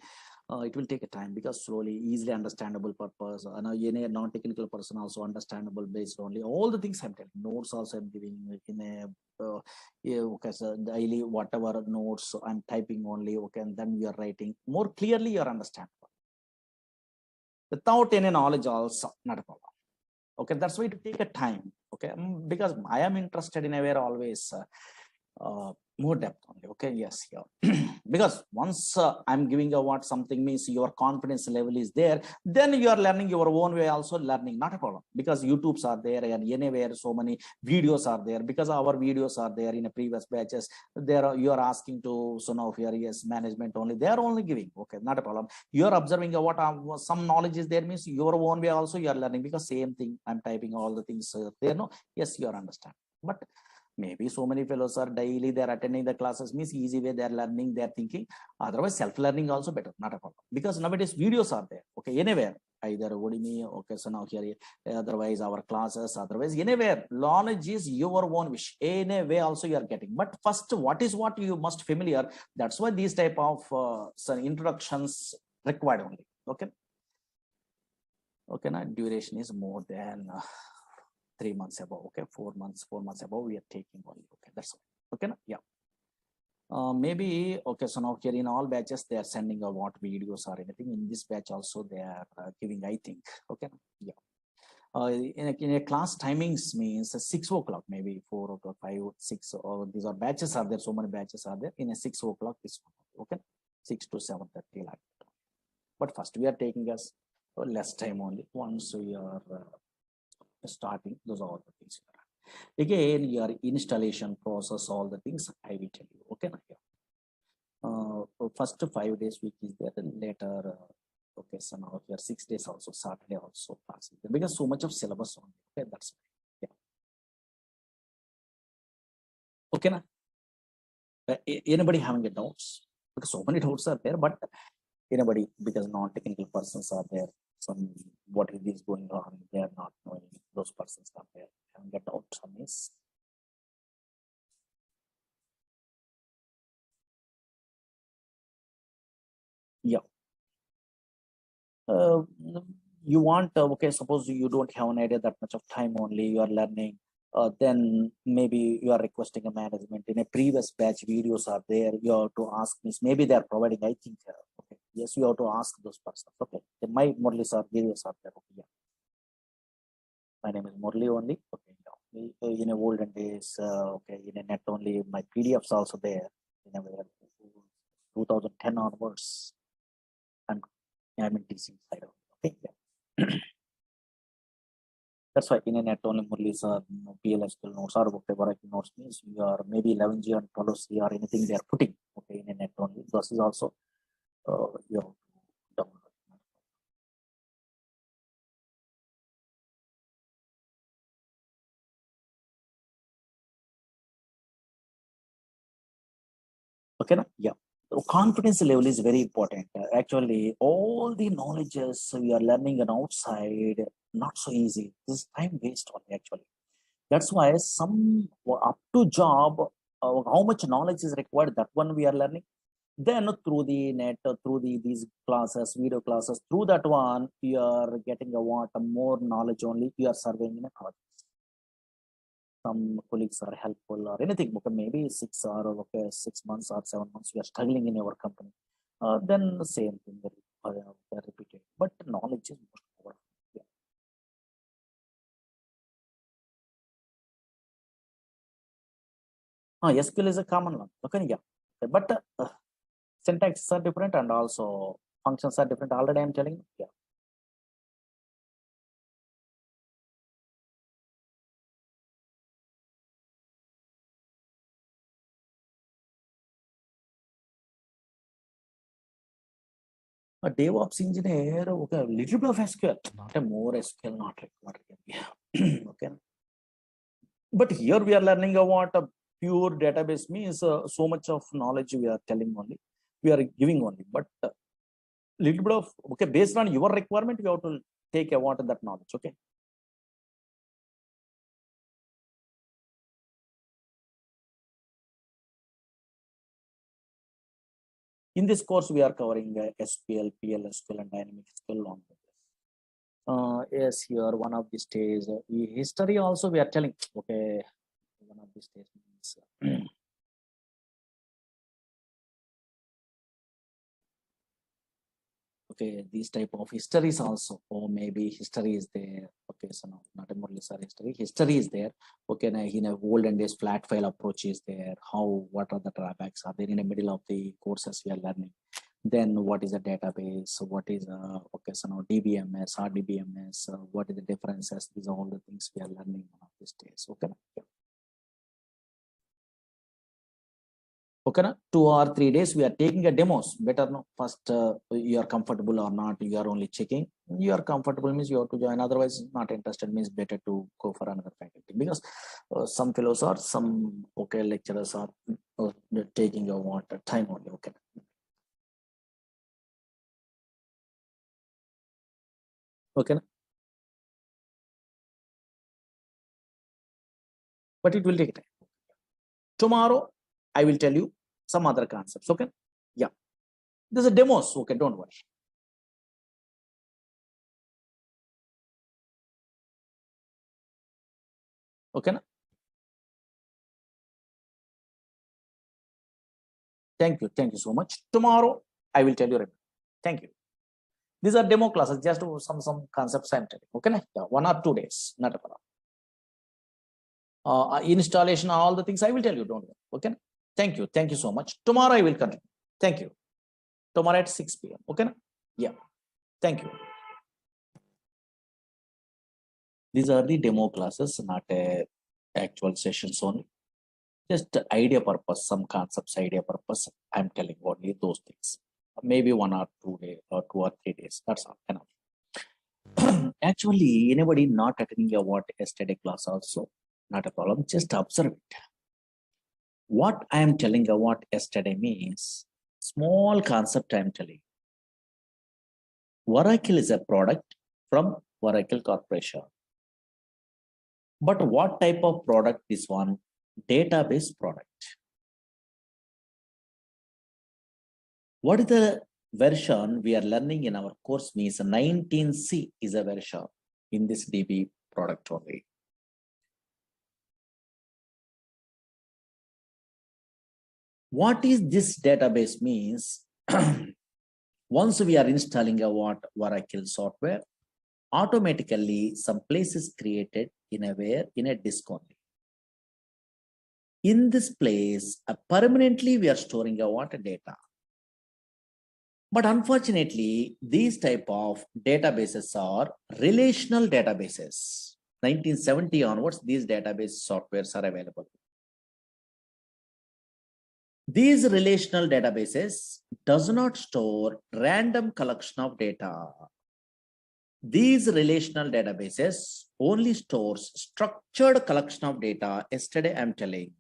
S1: it will take a time because slowly, easily understandable purpose. A non-technical person also understandable based only. All the things I'm telling, notes also I'm giving in a yeah, okay, so daily whatever notes I'm typing only. Okay, and then you are writing more clearly. You are understandable without any knowledge also, not a problem. Okay, that's why to take a time. Okay, because I am interested in a way always more depth only. Okay, yes, yeah. Because once I'm giving a what something means your confidence level is there, then you are learning your own way also learning, not a problem, because YouTubes are there and anywhere so many videos are there, because our videos are there in a previous batches there. You are asking to, so now here yes management only, they are only giving. Okay, not a problem. You are observing what some knowledge is there means your own way also you are learning, because same thing I'm typing all the things there. No, yes, you are understand. But maybe so many fellows are daily they're attending the classes means easy way they're learning, they're thinking. Otherwise self-learning also better, not a problem, because nowadays videos are there. Okay, anywhere, either Udemy, okay, so now here otherwise our classes, otherwise anywhere knowledge is your own wish, anyway also you are getting. But first what is what you must familiar. That's why these type of some introductions required only. Okay, okay, now duration is more than 3 months above. Okay, 4 months above we are taking only. Okay, that's all. Okay, yeah. Maybe okay, so now here in all batches they are sending a what videos or anything. In this batch also they are giving, I think. Okay, yeah. In a class timings means 6 o'clock, maybe 4 o'clock, 5, 6, or these are batches are there, so many batches are there. In a 6 o'clock this one. Okay, 6 to 7:30 like that. But first we are taking us less time only. Once we are starting, those are all the things. Again, your installation process, all the things I will tell you. Okay, first 5 days week is there, and later okay, so now here 6 days also, Saturday also class is there, because so much of syllabus on. Okay, that's yeah. Okay, na? Anybody having a doubts? Because so many doubts are there, but anybody, because non-technical persons are there, some what is going on, they are not knowing, those persons are there having a doubt on this. Yeah. Uh, you want okay, suppose you don't have an idea that much of time only you are learning, then maybe you are requesting a management. In a previous batch videos are there, you have to ask means maybe they are providing, I think. Okay, yes, you have to ask those persons. Okay, my Murali Sir videos are there. Okay, yeah, my name is Murali only. Okay, yeah. In a olden days, okay, in a net only, my PDFs also there in a 2010 onwards, and I'm in teaching side of it. Okay, yeah. That's why in a net only Murali's or PLSQL notes or whatever notes means you are maybe 11G and 12C or anything they are putting. Okay, in a net only. This is also you have to download. Okay, na? Yeah. So confidence level is very important. Actually, all the knowledges we are learning on outside, not so easy. This is time waste only actually. That's why some up to job, how much knowledge is required, that one we are learning. Then through the net, through these classes, video classes, through that one, you are getting a what more knowledge only. You are surveying in a college. Some colleagues are helpful or anything. Okay, maybe 6 months or 7 months, you are struggling in your company. Then the same thing they repeated. But knowledge is most powerful. Yeah. SQL is a common one. Okay, yeah. But syntaxes are different and also functions are different. Already I'm telling you. Yeah. A DevOps engineer, okay, a little bit of SQL, not a more SQL, not required. Yeah. Okay. But here we are learning about a pure database means so much of knowledge we are telling only, we are giving only. But little bit of, okay, based on your requirement, we have to take about that knowledge. Okay. In this course, we are covering SQL, PLSQL, and dynamic SQL long. Yes, here one of these days, history also we are telling. Okay, one of these days means okay, these type of histories also, or maybe history is there. Okay, so no, not a Murali Sir history. History is there. Okay, now in a olden days flat file approach is there. How, what are the drawbacks are there in the middle of the courses we are learning? Then what is a database? What is okay, so now DBMS, RDBMS, what is the differences? These are all the things we are learning one of these days. Okay. Yeah. Okay, 2 or 3 days we are taking a demos. Better no, first you are comfortable or not, you are only checking. You are comfortable means you have to join, otherwise not interested means better to go for another faculty, because some fellows are, some okay lecturers are taking your water time only. Okay. Okay, but it will take time. Tomorrow I will tell you some other concepts. Okay. Yeah, there's a demos. Okay, don't worry. Okay. Thank you so much. Tomorrow I will tell you. Thank you. These are demo classes, just some concepts I'm telling. Okay, yeah, 1 or 2 days, not a problem. Installation, all the things I will tell you. Don't worry. Okay. Thank you so much. Tomorrow I will continue. Thank you. Tomorrow at 6 p.m. Okay. Yeah. Thank you. These are the demo classes, not a actual sessions only. Just idea purpose, some concepts, idea purpose. I'm telling only those things. Maybe 1 or 2 days or 2 or 3 days. That's all. Enough. Actually, anybody not attending a what yesterday class also, not a problem. Just observe it. What I am telling you what yesterday means, small concept I am telling. Oracle is a product from Oracle Corporation. But what type of product is one? Database product. What is the version we are learning in our course means 19C is a version in this DB product only. What is this database means? Once we are installing a Oracle software, automatically some place is created in a disk only. In this place, permanently we are storing a data. But unfortunately, these type of databases are relational databases. 1970 onwards, these database softwares are available. These relational databases does not store random collection of data. These relational databases only stores structured collection of data. Yesterday I'm telling.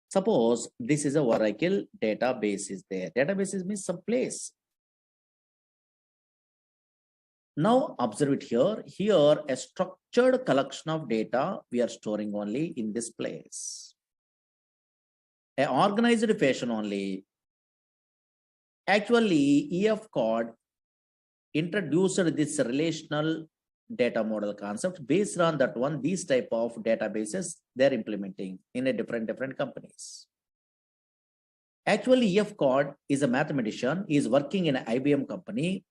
S1: Suppose this is a Oracle database is there. Databases means some place. Now observe it here. Here a structured collection of data we are storing only in this place. An organized fashion only. Actually, EF code introduced this relational data model concept. Based on that one, these type of databases they're implementing in a different companies. Actually, EF code is a mathematician. He is working in an IBM company.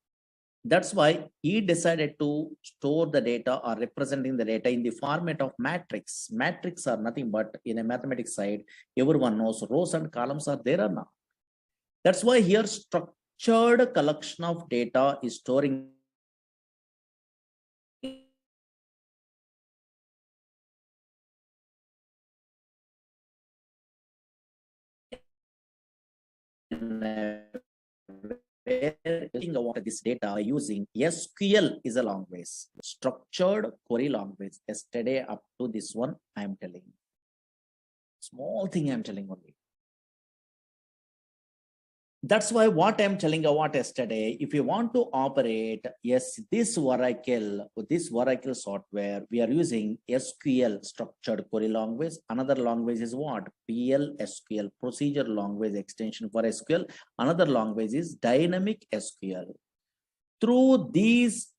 S1: That's why he decided to store the data or representing the data in the format of matrix. Matrix are nothing but in a mathematics side, everyone knows rows and columns are there or not. That's why here structured collection of data is storing this data using SQL is a language, structured query language. Yesterday up to this one, I am telling. Small thing I'm telling only. That's why what I'm telling about yesterday, if you want to operate, yes, this Oracle software, we are using SQL, structured query language. Another language is what? PL/SQL, procedure language extension for SQL. Another language is dynamic SQL. Through these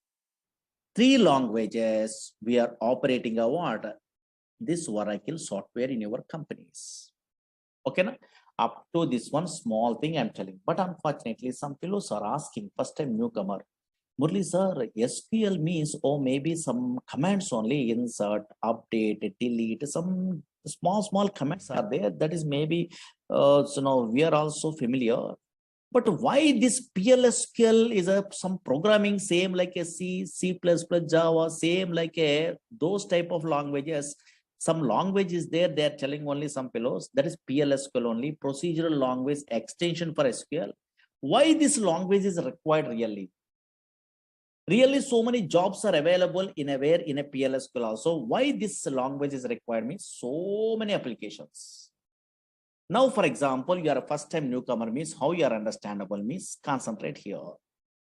S1: three languages, we are operating a what? This Oracle software in your companies. Okay, na? Up to this one small thing I'm telling, but unfortunately some fellows are asking, first time newcomer, Murali Sir, SQL means, oh, maybe some commands only, insert, update, delete, some small commands are there. That is maybe, we are also familiar. But why this PLSQL is some programming same like a C, C++, Java, same like a those type of languages. Some language is there, they are telling only some fellows, that is PLSQL only, procedural language extension for SQL. Why this language is required really? Really, so many jobs are available in a PLSQL also. Why this language is required means so many applications. Now, for example, you are a first time newcomer means how you are understandable means concentrate here.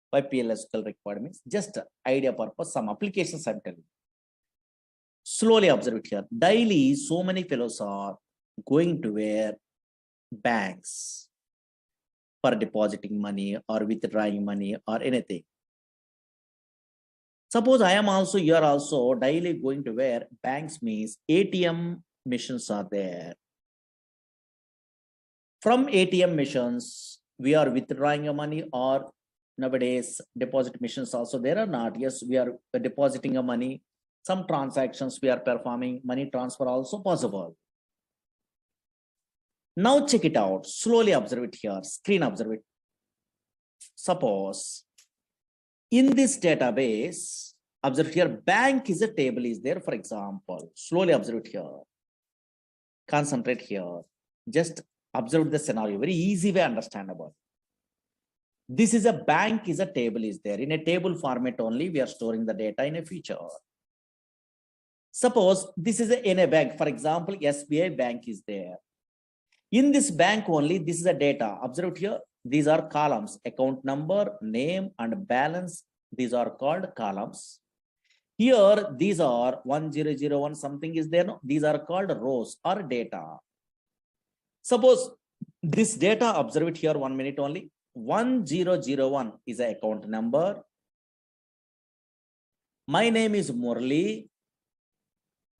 S1: Why PLSQL required means just idea purpose, some applications I'm telling. Slowly observe it here. Daily, so many fellows are going to where banks for depositing money or withdrawing money or anything. Suppose I am also, you are also daily going to where banks means ATM machines are there. From ATM machines, we are withdrawing your money, or nowadays deposit machines also there or not? Yes, we are depositing your money. Some transactions we are performing, money transfer also possible. Now check it out. Slowly observe it here. Screen observe it. Suppose in this database, observe here, bank is a table is there, for example. Slowly observe it here. Concentrate here. Just observe the scenario. Very easy way understandable. This is a bank is a table is there. In a table format only, we are storing the data in a feature. Suppose this is in a bank, for example, SBI bank is there. In this bank only, this is a data. Observe here, these are columns, account number, name, and balance. These are called columns. Here, these are 1001, something is there. No? These are called rows or data. Suppose this data, observe it here 1 minute only. 1001 is an account number. My name is Murali.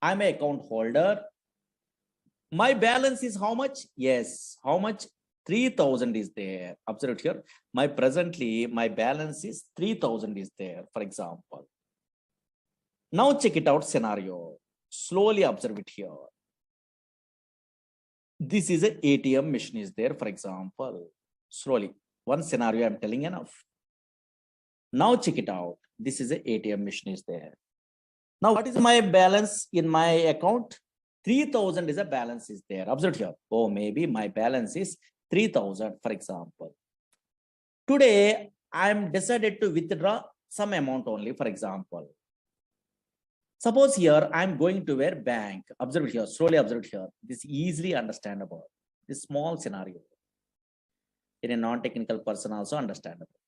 S1: I'm an account holder. My balance is how much? Yes, how much? 3,000 is there. Observe here. My balance is 3,000 is there, for example. Now check it out scenario. Slowly observe it here. This is an ATM machine is there, for example. Slowly. One scenario I'm telling enough. Now check it out. This is an ATM machine is there. Now, what is my balance in my account? 3,000 is a balance is there. Observe here. Oh, maybe my balance is 3,000, for example. Today, I'm decided to withdraw some amount only, for example. Suppose here, I'm going to where bank. Observe here. Slowly observe here. This is easily understandable. This small scenario. In a non-technical person also understandable.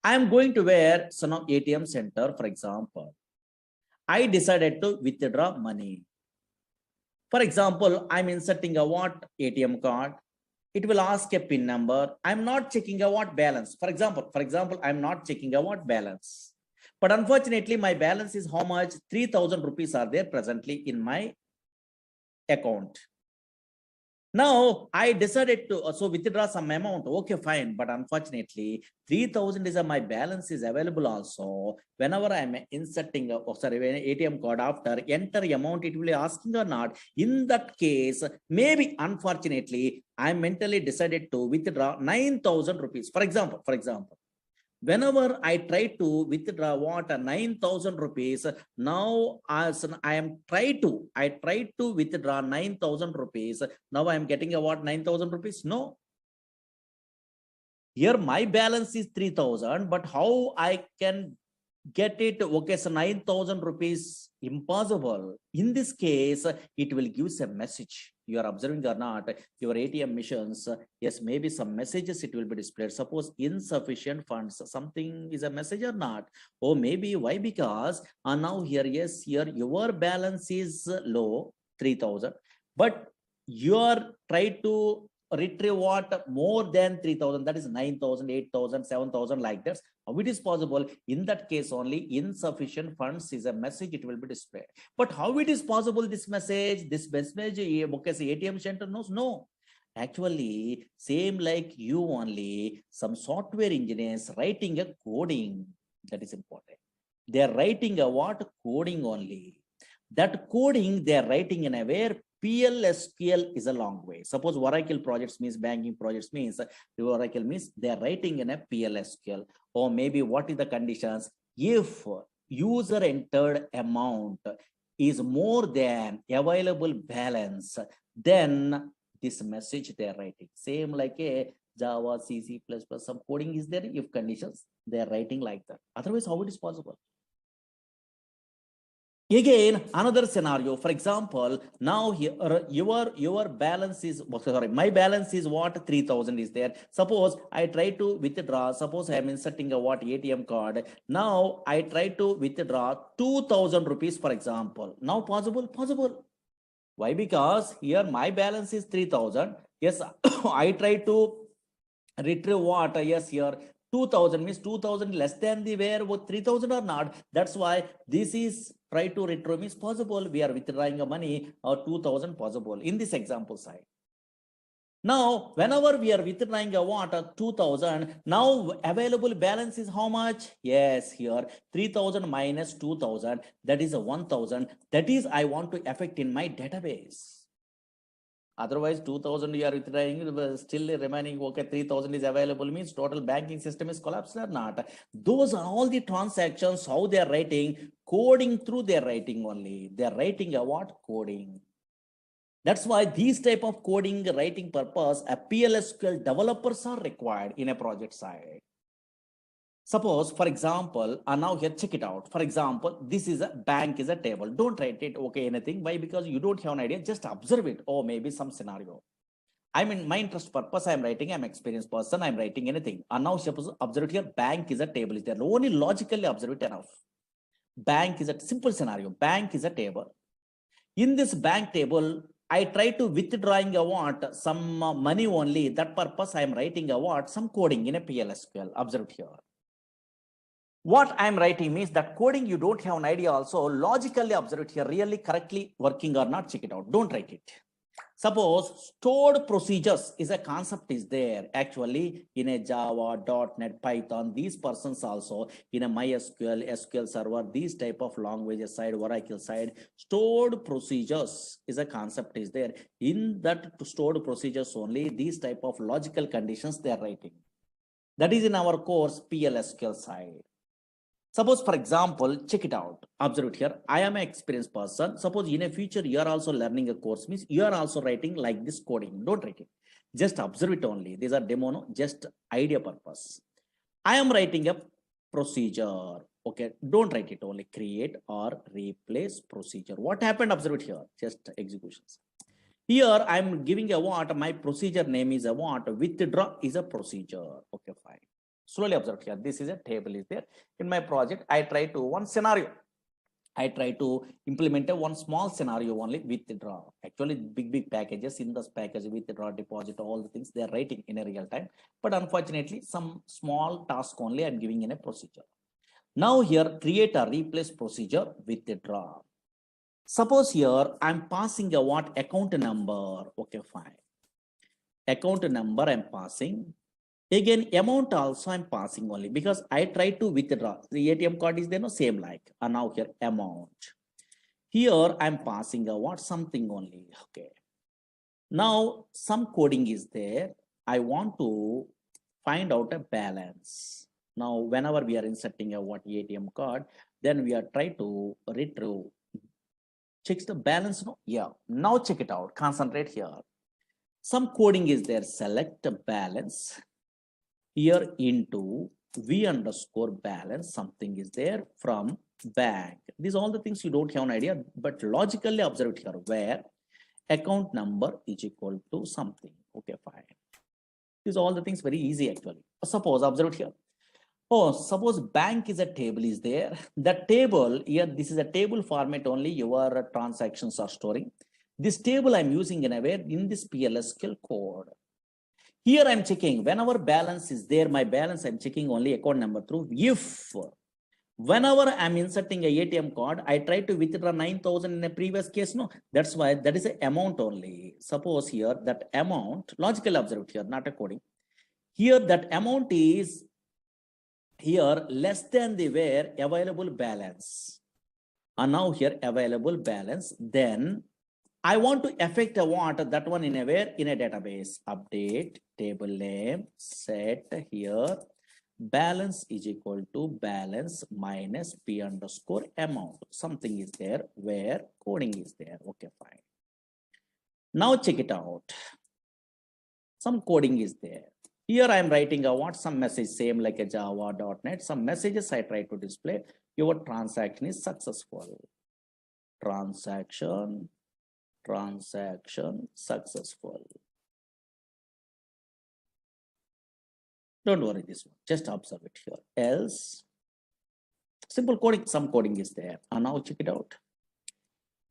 S1: I'm going to where some ATM center, for example. I decided to withdraw money. For example, I'm inserting a what ATM card. It will ask a PIN number. I'm not checking a what balance. For example, I'm not checking a what balance. But unfortunately, my balance is how much? 3,000 rupees are there presently in my account. Now I decided to so withdraw some amount. Okay, fine. But unfortunately, 3,000 is my balance is available also. Whenever I'm inserting when ATM card after enter amount, it will be asking or not. In that case, maybe unfortunately, I mentally decided to withdraw 9,000 rupees. For example, whenever I try to withdraw what 9,000 rupees, now as I try to withdraw 9,000 rupees. Now I am getting a what 9,000 rupees? No. Here my balance is 3,000, but how I can get it? Okay, so 9,000 rupees impossible. In this case, it will give a message. You are observing or not, your ATM missions, yes, maybe some messages it will be displayed. Suppose insufficient funds, something is a message or not. Oh, maybe why? Because now here, yes, here your balance is low, 3,000, but you are trying to retrieve what more than 3,000, that is 9,000, 8,000, 7,000 like that. How it is possible? In that case only insufficient funds is a message, it will be displayed. But how it is possible this message okay, say ATM center knows? No. Actually, same like you only, some software engineers writing a coding, that is important. They are writing a what? Coding only. That coding they are writing in a where PLSQL is a long way. Suppose Oracle projects means banking projects means Oracle means they are writing in a PLSQL. Or maybe what is the conditions? If user entered amount is more than available balance, then this message they are writing. Same like a Java, C++, some coding is there. If conditions, they are writing like that. Otherwise, how it is possible? Again, another scenario. For example, now here your balance is sorry, my balance is what 3,000 is there. Suppose I try to withdraw. Suppose I am inserting a what ATM card. Now I try to withdraw 2,000 rupees, for example. Now possible? Possible. Why? Because here my balance is 3,000. Yes, I try to retrieve what? Yes, here 2,000 means 2,000 less than the where 3,000 or not. That's why this is try to retrieve is possible. We are withdrawing a money or 2,000 possible in this example side. Now, whenever we are withdrawing a what 2,000, now available balance is how much? Yes, here 3,000 minus 2,000, that is a 1,000. That is I want to affect in my database. Otherwise, 2,000 you are withdrawing, still remaining, okay, 3,000 is available means total banking system is collapsed or not. Those are all the transactions, how they are writing, coding through their writing only. They are writing a what? Coding. That's why these type of coding writing purpose, a PLSQL developers are required in a project side. Suppose, for example, now here, check it out. For example, this is a bank is a table. Don't write it, okay, anything. Why? Because you don't have an idea. Just observe it. Or maybe some scenario. I mean, my interest purpose, I'm writing, I'm experienced person, I'm writing anything. And now suppose, observe it here, bank is a table. Is there only logically observe it enough. Bank is a simple scenario. Bank is a table. In this bank table, I try to withdrawing a what? Some money only. That purpose, I'm writing a what? Some coding in a PLSQL. Observe it here. What I'm writing means that coding you don't have an idea also. Logically observe it here, really correctly working or not, check it out. Don't write it. Suppose stored procedures is a concept is there actually in a Java, .NET, Python. These persons also in a MySQL, SQL Server, these type of languages side, Oracle side, stored procedures is a concept is there. In that stored procedures only, these type of logical conditions they are writing. That is in our course PLSQL side. Suppose, for example, check it out. Observe it here. I am an experienced person. Suppose in a future, you are also learning a course, means you are also writing like this coding. Don't write it. Just observe it only. These are demo, no? Just idea purpose. I am writing a procedure. Okay, don't write it only. Create or replace procedure. What happened? Observe it here. Just executions. Here, I'm giving a what? My procedure name is a what? Withdraw is a procedure. Okay, fine. Slowly observe here. This is a table is there. In my project, I try to one scenario. I try to implement a one small scenario only withdraw. Actually, big packages in this package withdraw, deposit, all the things they are writing in a real time. But unfortunately, some small task only I'm giving in a procedure. Now here, create a replace procedure withdraw. Suppose here I'm passing a what account number. Okay, fine. account number I'm passing. Again, amount also I'm passing only because I try to withdraw. The ATM card is there, no same like. And now here amount. Here I'm passing a what something only. Okay. Now some coding is there. I want to find out a balance. Now, whenever we are inserting a what ATM card, then we are trying to retrieve. Checks the balance. No, yeah. Now check it out. Concentrate here. Some coding is there. Select a balance. Here into V underscore balance, something is there from bank. These are all the things you don't have an idea, but logically observe it here where account number is equal to something. Okay, fine. These are all the things very easy actually. Suppose observe it here. Oh, suppose bank is a table is there. That table here, this is a table format only your transactions are storing. This table I'm using in a way in this PLSQL code. Here I'm checking whenever balance is there, my balance I'm checking only account number through. If whenever I'm inserting a ATM card, I try to withdraw 9,000 in a previous case. No, that's why that is an amount only. Suppose here that amount, logical observed here, not a coding. Here that amount is here less than the where available balance. And now here available balance, then I want to affect a what that one in a where in a database. Update table name, set here balance is equal to balance minus P underscore amount. Something is there where coding is there. Okay, fine. Now check it out. Some coding is there. Here I am writing a what some message same like a java.net. Some messages I try to display. Your transaction is successful. Transaction successful. Don't worry this one, just observe it here. Else, simple coding, some coding is there. And now check it out.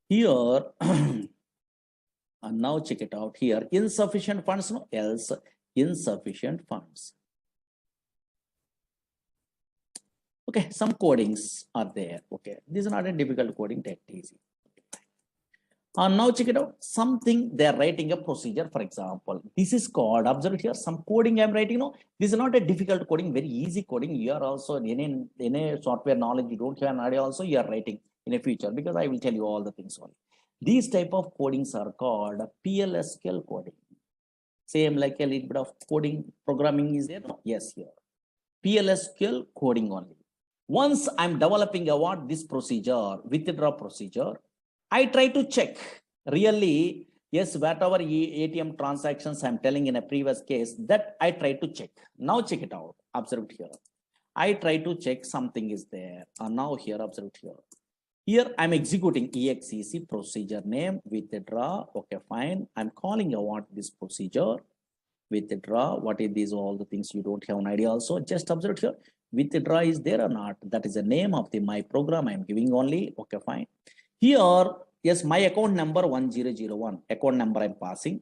S1: Here, and now check it out here. Insufficient funds, no, else insufficient funds. Okay, some codings are there. Okay, this is not a difficult coding, that easy. Now check it out. Something they are writing a procedure, for example. This is called, observe it here, some coding I'm writing. No, this is not a difficult coding, very easy coding. You are also in a software knowledge, you don't have an idea also, you are writing in a future because I will tell you all the things only. These type of codings are called PLSQL coding. Same like a little bit of coding programming is there. No? Yes, here. PLSQL coding only. Once I'm developing a what this procedure, withdraw procedure, I try to check really, yes, whatever ATM transactions I'm telling in a previous case that I try to check. Now check it out. Observe it here. I try to check something is there. And now here, observe it here. Here I'm executing exec procedure name withdraw. Okay, fine. I'm calling a what this procedure withdraw. What is these all the things you don't have an idea also. Just observe it here. Withdraw is there or not? That is the name of the my program I'm giving only. Okay, fine. Here, yes, my account number 1001, account number I'm passing,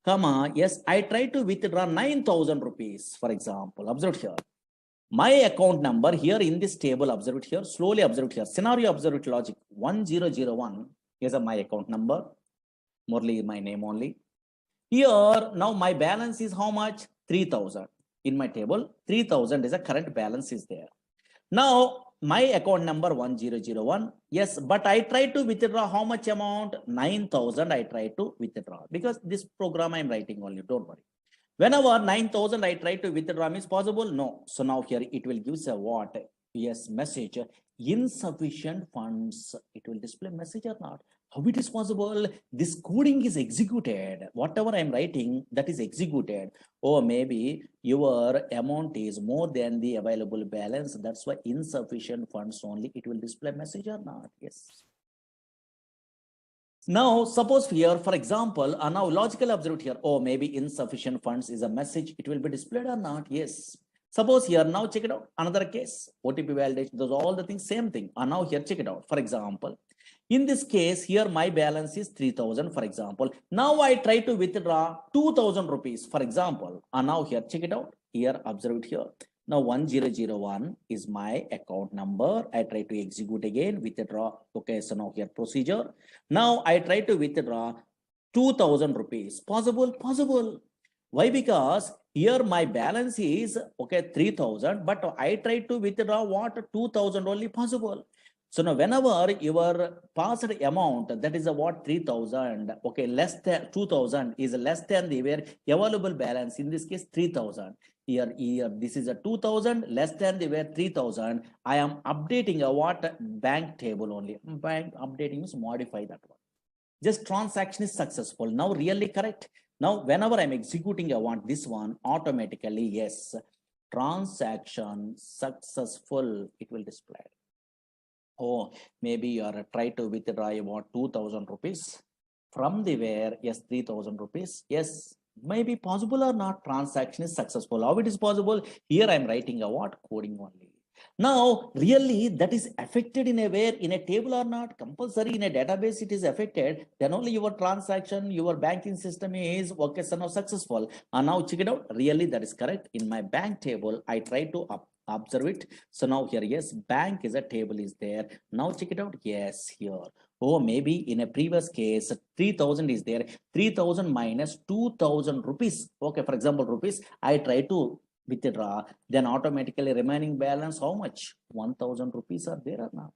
S1: comma, yes, I try to withdraw 9,000 rupees, for example. Observe here. My account number here in this table, observe it here, slowly observe it here. Scenario, observe it logic. 1001 is my account number. Murali is my name only. Here, now my balance is how much? 3,000. In my table, 3,000 is a current balance is there. Now, my account number 1001, yes, but I try to withdraw how much amount? 9,000 I try to withdraw because this program I'm writing only, don't worry. Whenever 9,000 I try to withdraw is possible? No. So now here it will give a what? Yes, message, insufficient funds. It will display message or not. How it is possible? This coding is executed. Whatever I'm writing, that is executed. Or maybe your amount is more than the available balance. That's why insufficient funds only. It will display message or not. Yes. Now, suppose here, for example, now logical observed here. Oh, maybe insufficient funds is a message. It will be displayed or not? Yes. Suppose here, now check it out. Another case, OTP validation, those all the things, same thing. And now here, check it out. For example, in this case, here my balance is 3,000, for example. Now I try to withdraw 2,000 rupees, for example. And now here, check it out. Here, observe it here. Now 1001 is my account number. I try to execute again, withdraw. Okay, so now here procedure. Now I try to withdraw 2,000 rupees. Possible? Possible. Why? Because here my balance is okay 3,000, but I try to withdraw what 2,000 only possible. So now whenever your passed amount, that is a what 3,000, okay, less than 2,000 is less than the available balance, in this case 3,000. Here this is a 2,000 less than the 3,000. I am updating a what bank table only. Bank updating is modify that one. Just transaction is successful. Now really correct. Now whenever I'm executing, I want this one automatically, yes, transaction successful, it will display. Oh, maybe you are try to withdraw about 2,000 rupees from the where, yes, 3,000 rupees. Yes, maybe possible or not, transaction is successful. How it is possible? Here I'm writing a what coding only. Now, really that is affected in a where, in a table or not, compulsory in a database it is affected, then only your transaction, your banking system is okay, so now successful. And now check it out, really that is correct. In my bank table, I try to observe it. So now here, yes, bank is a table is there. Now check it out, yes, here. Oh, maybe in a previous case, 3,000 is there. 3,000 minus 2,000 rupees. Okay, for example, rupees, I try to withdraw, then automatically remaining balance, how much? 1,000 rupees are there or not?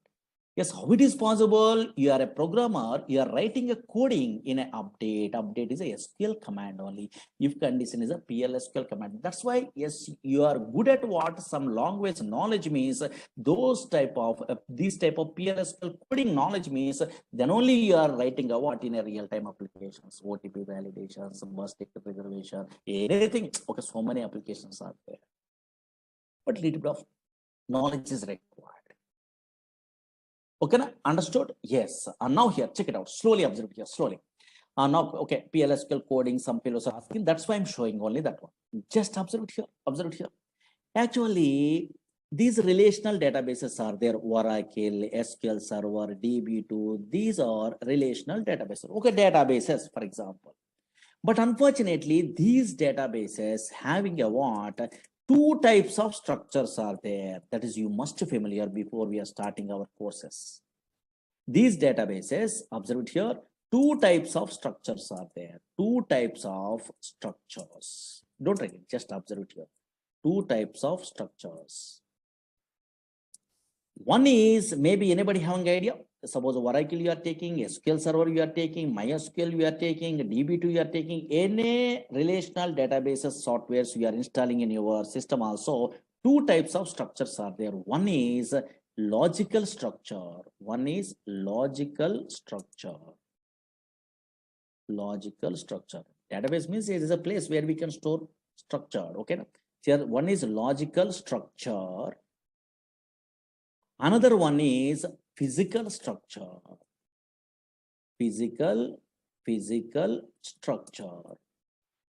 S1: Yes, how it is possible? You are a programmer, you are writing a coding in an update. Update is a SQL command only. If condition is a PLSQL command. That's why, yes, you are good at what some language knowledge means. Those type of, this type of PLSQL coding knowledge means, then only you are writing a what in a real-time applications, OTP validations, bus ticket reservation, anything. Okay, so many applications are there. But little bit of knowledge is required. Okay, understood? Yes. And now here, check it out. Slowly observe here, slowly. Now, okay, PLSQL coding, some fellows are asking. That's why I'm showing only that one. Just observe it here. Observe it here. Actually, these relational databases are there. Oracle, SQL Server, DB2. These are relational databases. Okay, databases, for example. But unfortunately, these databases having a what? Two types of structures are there. That is, you must be familiar before we are starting our courses. These databases, observe it here, two types of structures are there. Two types of structures. Don't write it, just observe it here. Two types of structures. One is, maybe anybody having idea? Suppose Oracle you are taking, SQL Server you are taking, MySQL you are taking, DB2 you are taking, any relational databases softwares you are installing in your system also, two types of structures are there. One is logical structure. One is logical structure. Logical structure. Database means it is a place where we can store structure. Okay. Here one is logical structure. Another one is physical structure. Physical structure.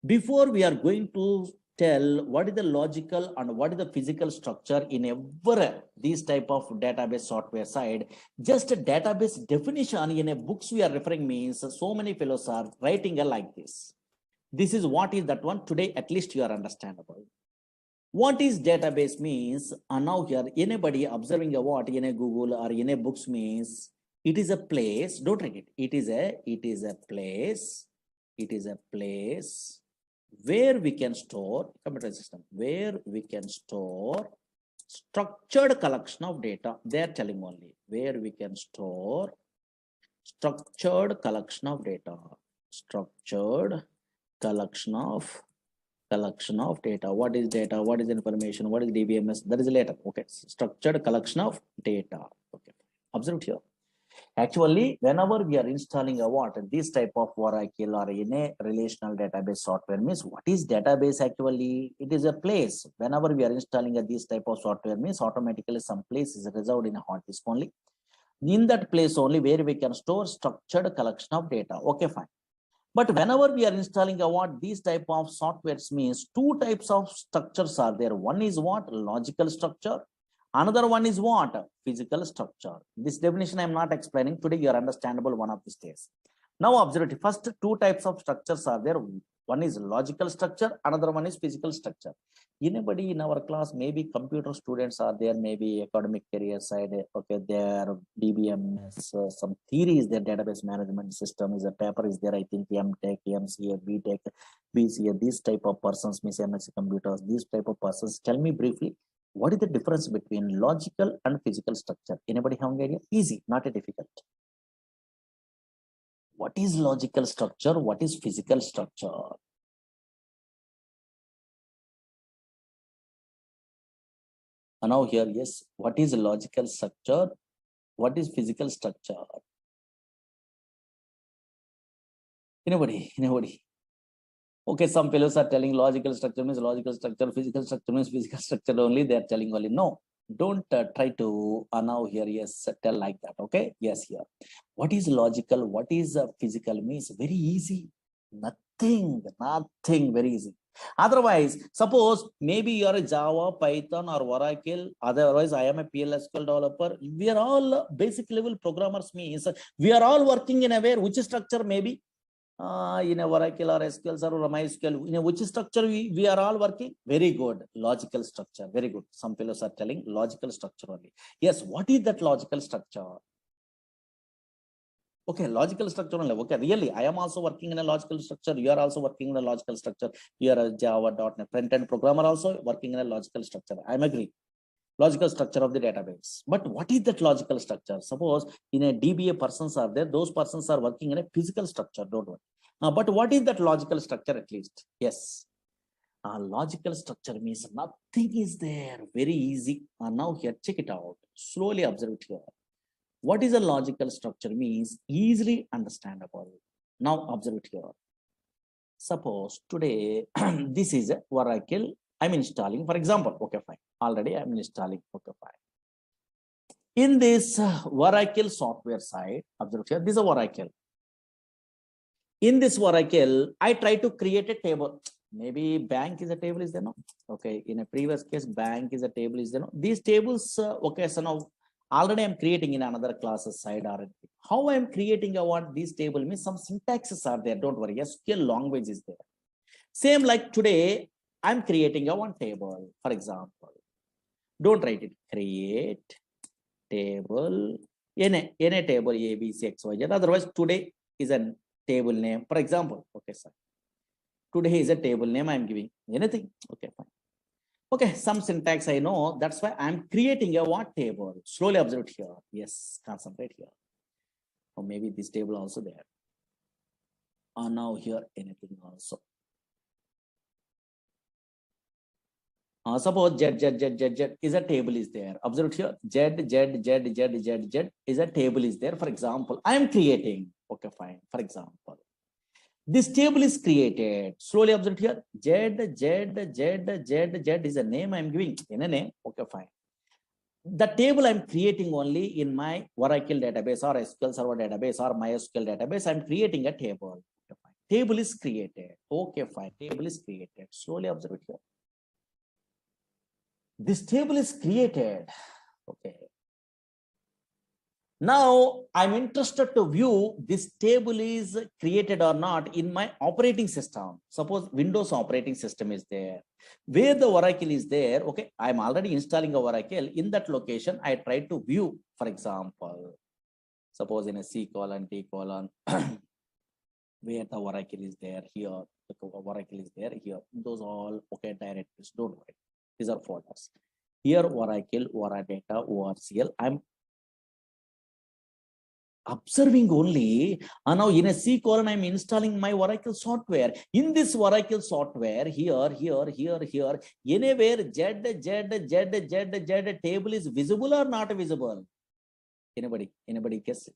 S1: Before we are going to tell what is the logical and what is the physical structure in every these type of database software side, just a database definition in a books we are referring means so many fellows are writing a like this. This is what is that one. Today at least you are understandable. What is database means, and now here anybody observing a what in a Google or in a books means it is a place. Don't read it. It is a place. It is a place where we can store computer system, where we can store structured collection of data. They are telling only where we can store structured collection of data. Structured collection of data. What is data? What is information? What is DBMS? That is later. Okay, structured collection of data. Okay, observe here. Actually, whenever we are installing a what, this type of Oracle or any relational database software means what is database actually? It is a place. Whenever we are installing this type of software means automatically some place is reserved in a hard disk only. In that place only where we can store structured collection of data. Okay, fine. But whenever we are installing a what, these type of softwares means two types of structures are there. One is what? Logical structure. Another one is what? Physical structure. This definition I am not explaining. Today you are understandable one of these days. Now observe it. First two types of structures are there. One is logical structure. Another one is physical structure. Anybody in our class, maybe computer students are there, maybe academic career side, okay, there DBMS, some theories, their database management system is a paper is there, I think MTech, MCA, BTech, BCA, these type of persons, Miss MSc computers, these type of persons. Tell me briefly, what is the difference between logical and physical structure? Anybody have an idea? Easy, not a difficult. What is logical structure? What is physical structure? And now here, yes, what is logical structure? What is physical structure? Anybody? Anybody? Okay, some fellows are telling logical structure means logical structure, physical structure means physical structure only. They are telling only. No, don't try to now here, yes, tell like that. Okay, yes, here. What is logical? What is physical means very easy. Nothing, very easy. Otherwise, suppose maybe you are a Java, Python, or Oracle. Otherwise, I am a PLSQL developer. We are all basic level programmers. Means we are all working in a way which structure maybe in a Oracle or SQL or MySQL. In which structure we are all working? Very good. Logical structure. Very good. Some fellows are telling logical structure only. Yes. What is that logical structure? Okay, logical structure only. Okay, really, I am also working in a logical structure. You are also working in a logical structure. You are a Java.NET front-end programmer also working in a logical structure. I am agree. Logical structure of the database. But what is that logical structure? Suppose in a DBA persons are there, those persons are working in a physical structure. Don't worry. But what is that logical structure at least? Yes. Logical structure means nothing is there. Very easy. Now here, check it out. Slowly observe it here. What is a logical structure means easily understandable. Now observe it here. Suppose today this is a Oracle I'm installing, for example. Okay, fine. Already I'm installing. Okay, fine. In this Oracle software side, observe here, this is a Oracle. In this Oracle, I try to create a table. Maybe bank is a table, is there no? Okay, in a previous case, bank is a table, is there no? These tables, okay, so now already I'm creating in another classes side already. How I'm creating a what this table means some syntaxes are there. Don't worry, SQL language is there. Same like today, I'm creating a one table, for example. Don't write it. Create table in a table A, B, C, X, Y, Z. Otherwise, today is a table name. For example, okay, sir. Today is a table name I'm giving. Anything? Okay, fine. Okay, some syntax I know. That's why I'm creating a what table. Slowly observe it here. Yes, concentrate here. Or maybe this table also there. Or now here anything also. Suppose Z is a table is there. Observe it here. Z is a table is there. For example, I am creating. Okay, fine. For example, this table is created. Slowly observe here. Z is a name I'm giving. In a name. Okay, fine. The table I'm creating only in my Oracle database or SQL Server database or MySQL database. I'm creating a table. Okay, fine. Table is created. Okay, fine. Table is created. Slowly observe it here. This table is created. Okay. Now I'm interested to view this table is created or not in my operating system. Suppose Windows operating system is there. Where the Oracle is there, okay, I'm already installing a Oracle. In that location, I try to view, for example, suppose in a C:, T:, where the Oracle is there, here, the Oracle is there, here. Those all, okay, directories, don't worry. These are folders. Here, Oracle, Oradata, ORCL. I'm observing only. And now in a C:, I'm installing my Oracle software. In this Oracle software, here, anywhere Z table is visible or not visible? Anybody guess?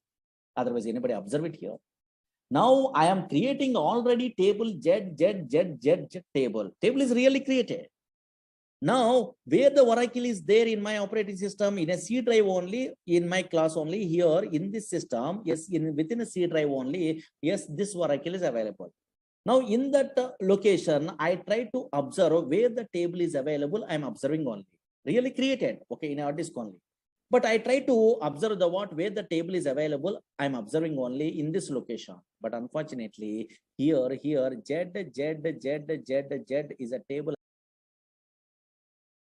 S1: Otherwise, anybody observe it here? Now I am creating already table Z table. Table is really created. Now, where the Oracle is there in my operating system, in a C drive only, in my class only, here in this system, yes, within a C drive only, yes, this Oracle is available. Now, in that location, I try to observe where the table is available. I'm observing only. Really created, okay, in our disk only. But I try to observe the where the table is available. I'm observing only in this location. But unfortunately, here, Z is a table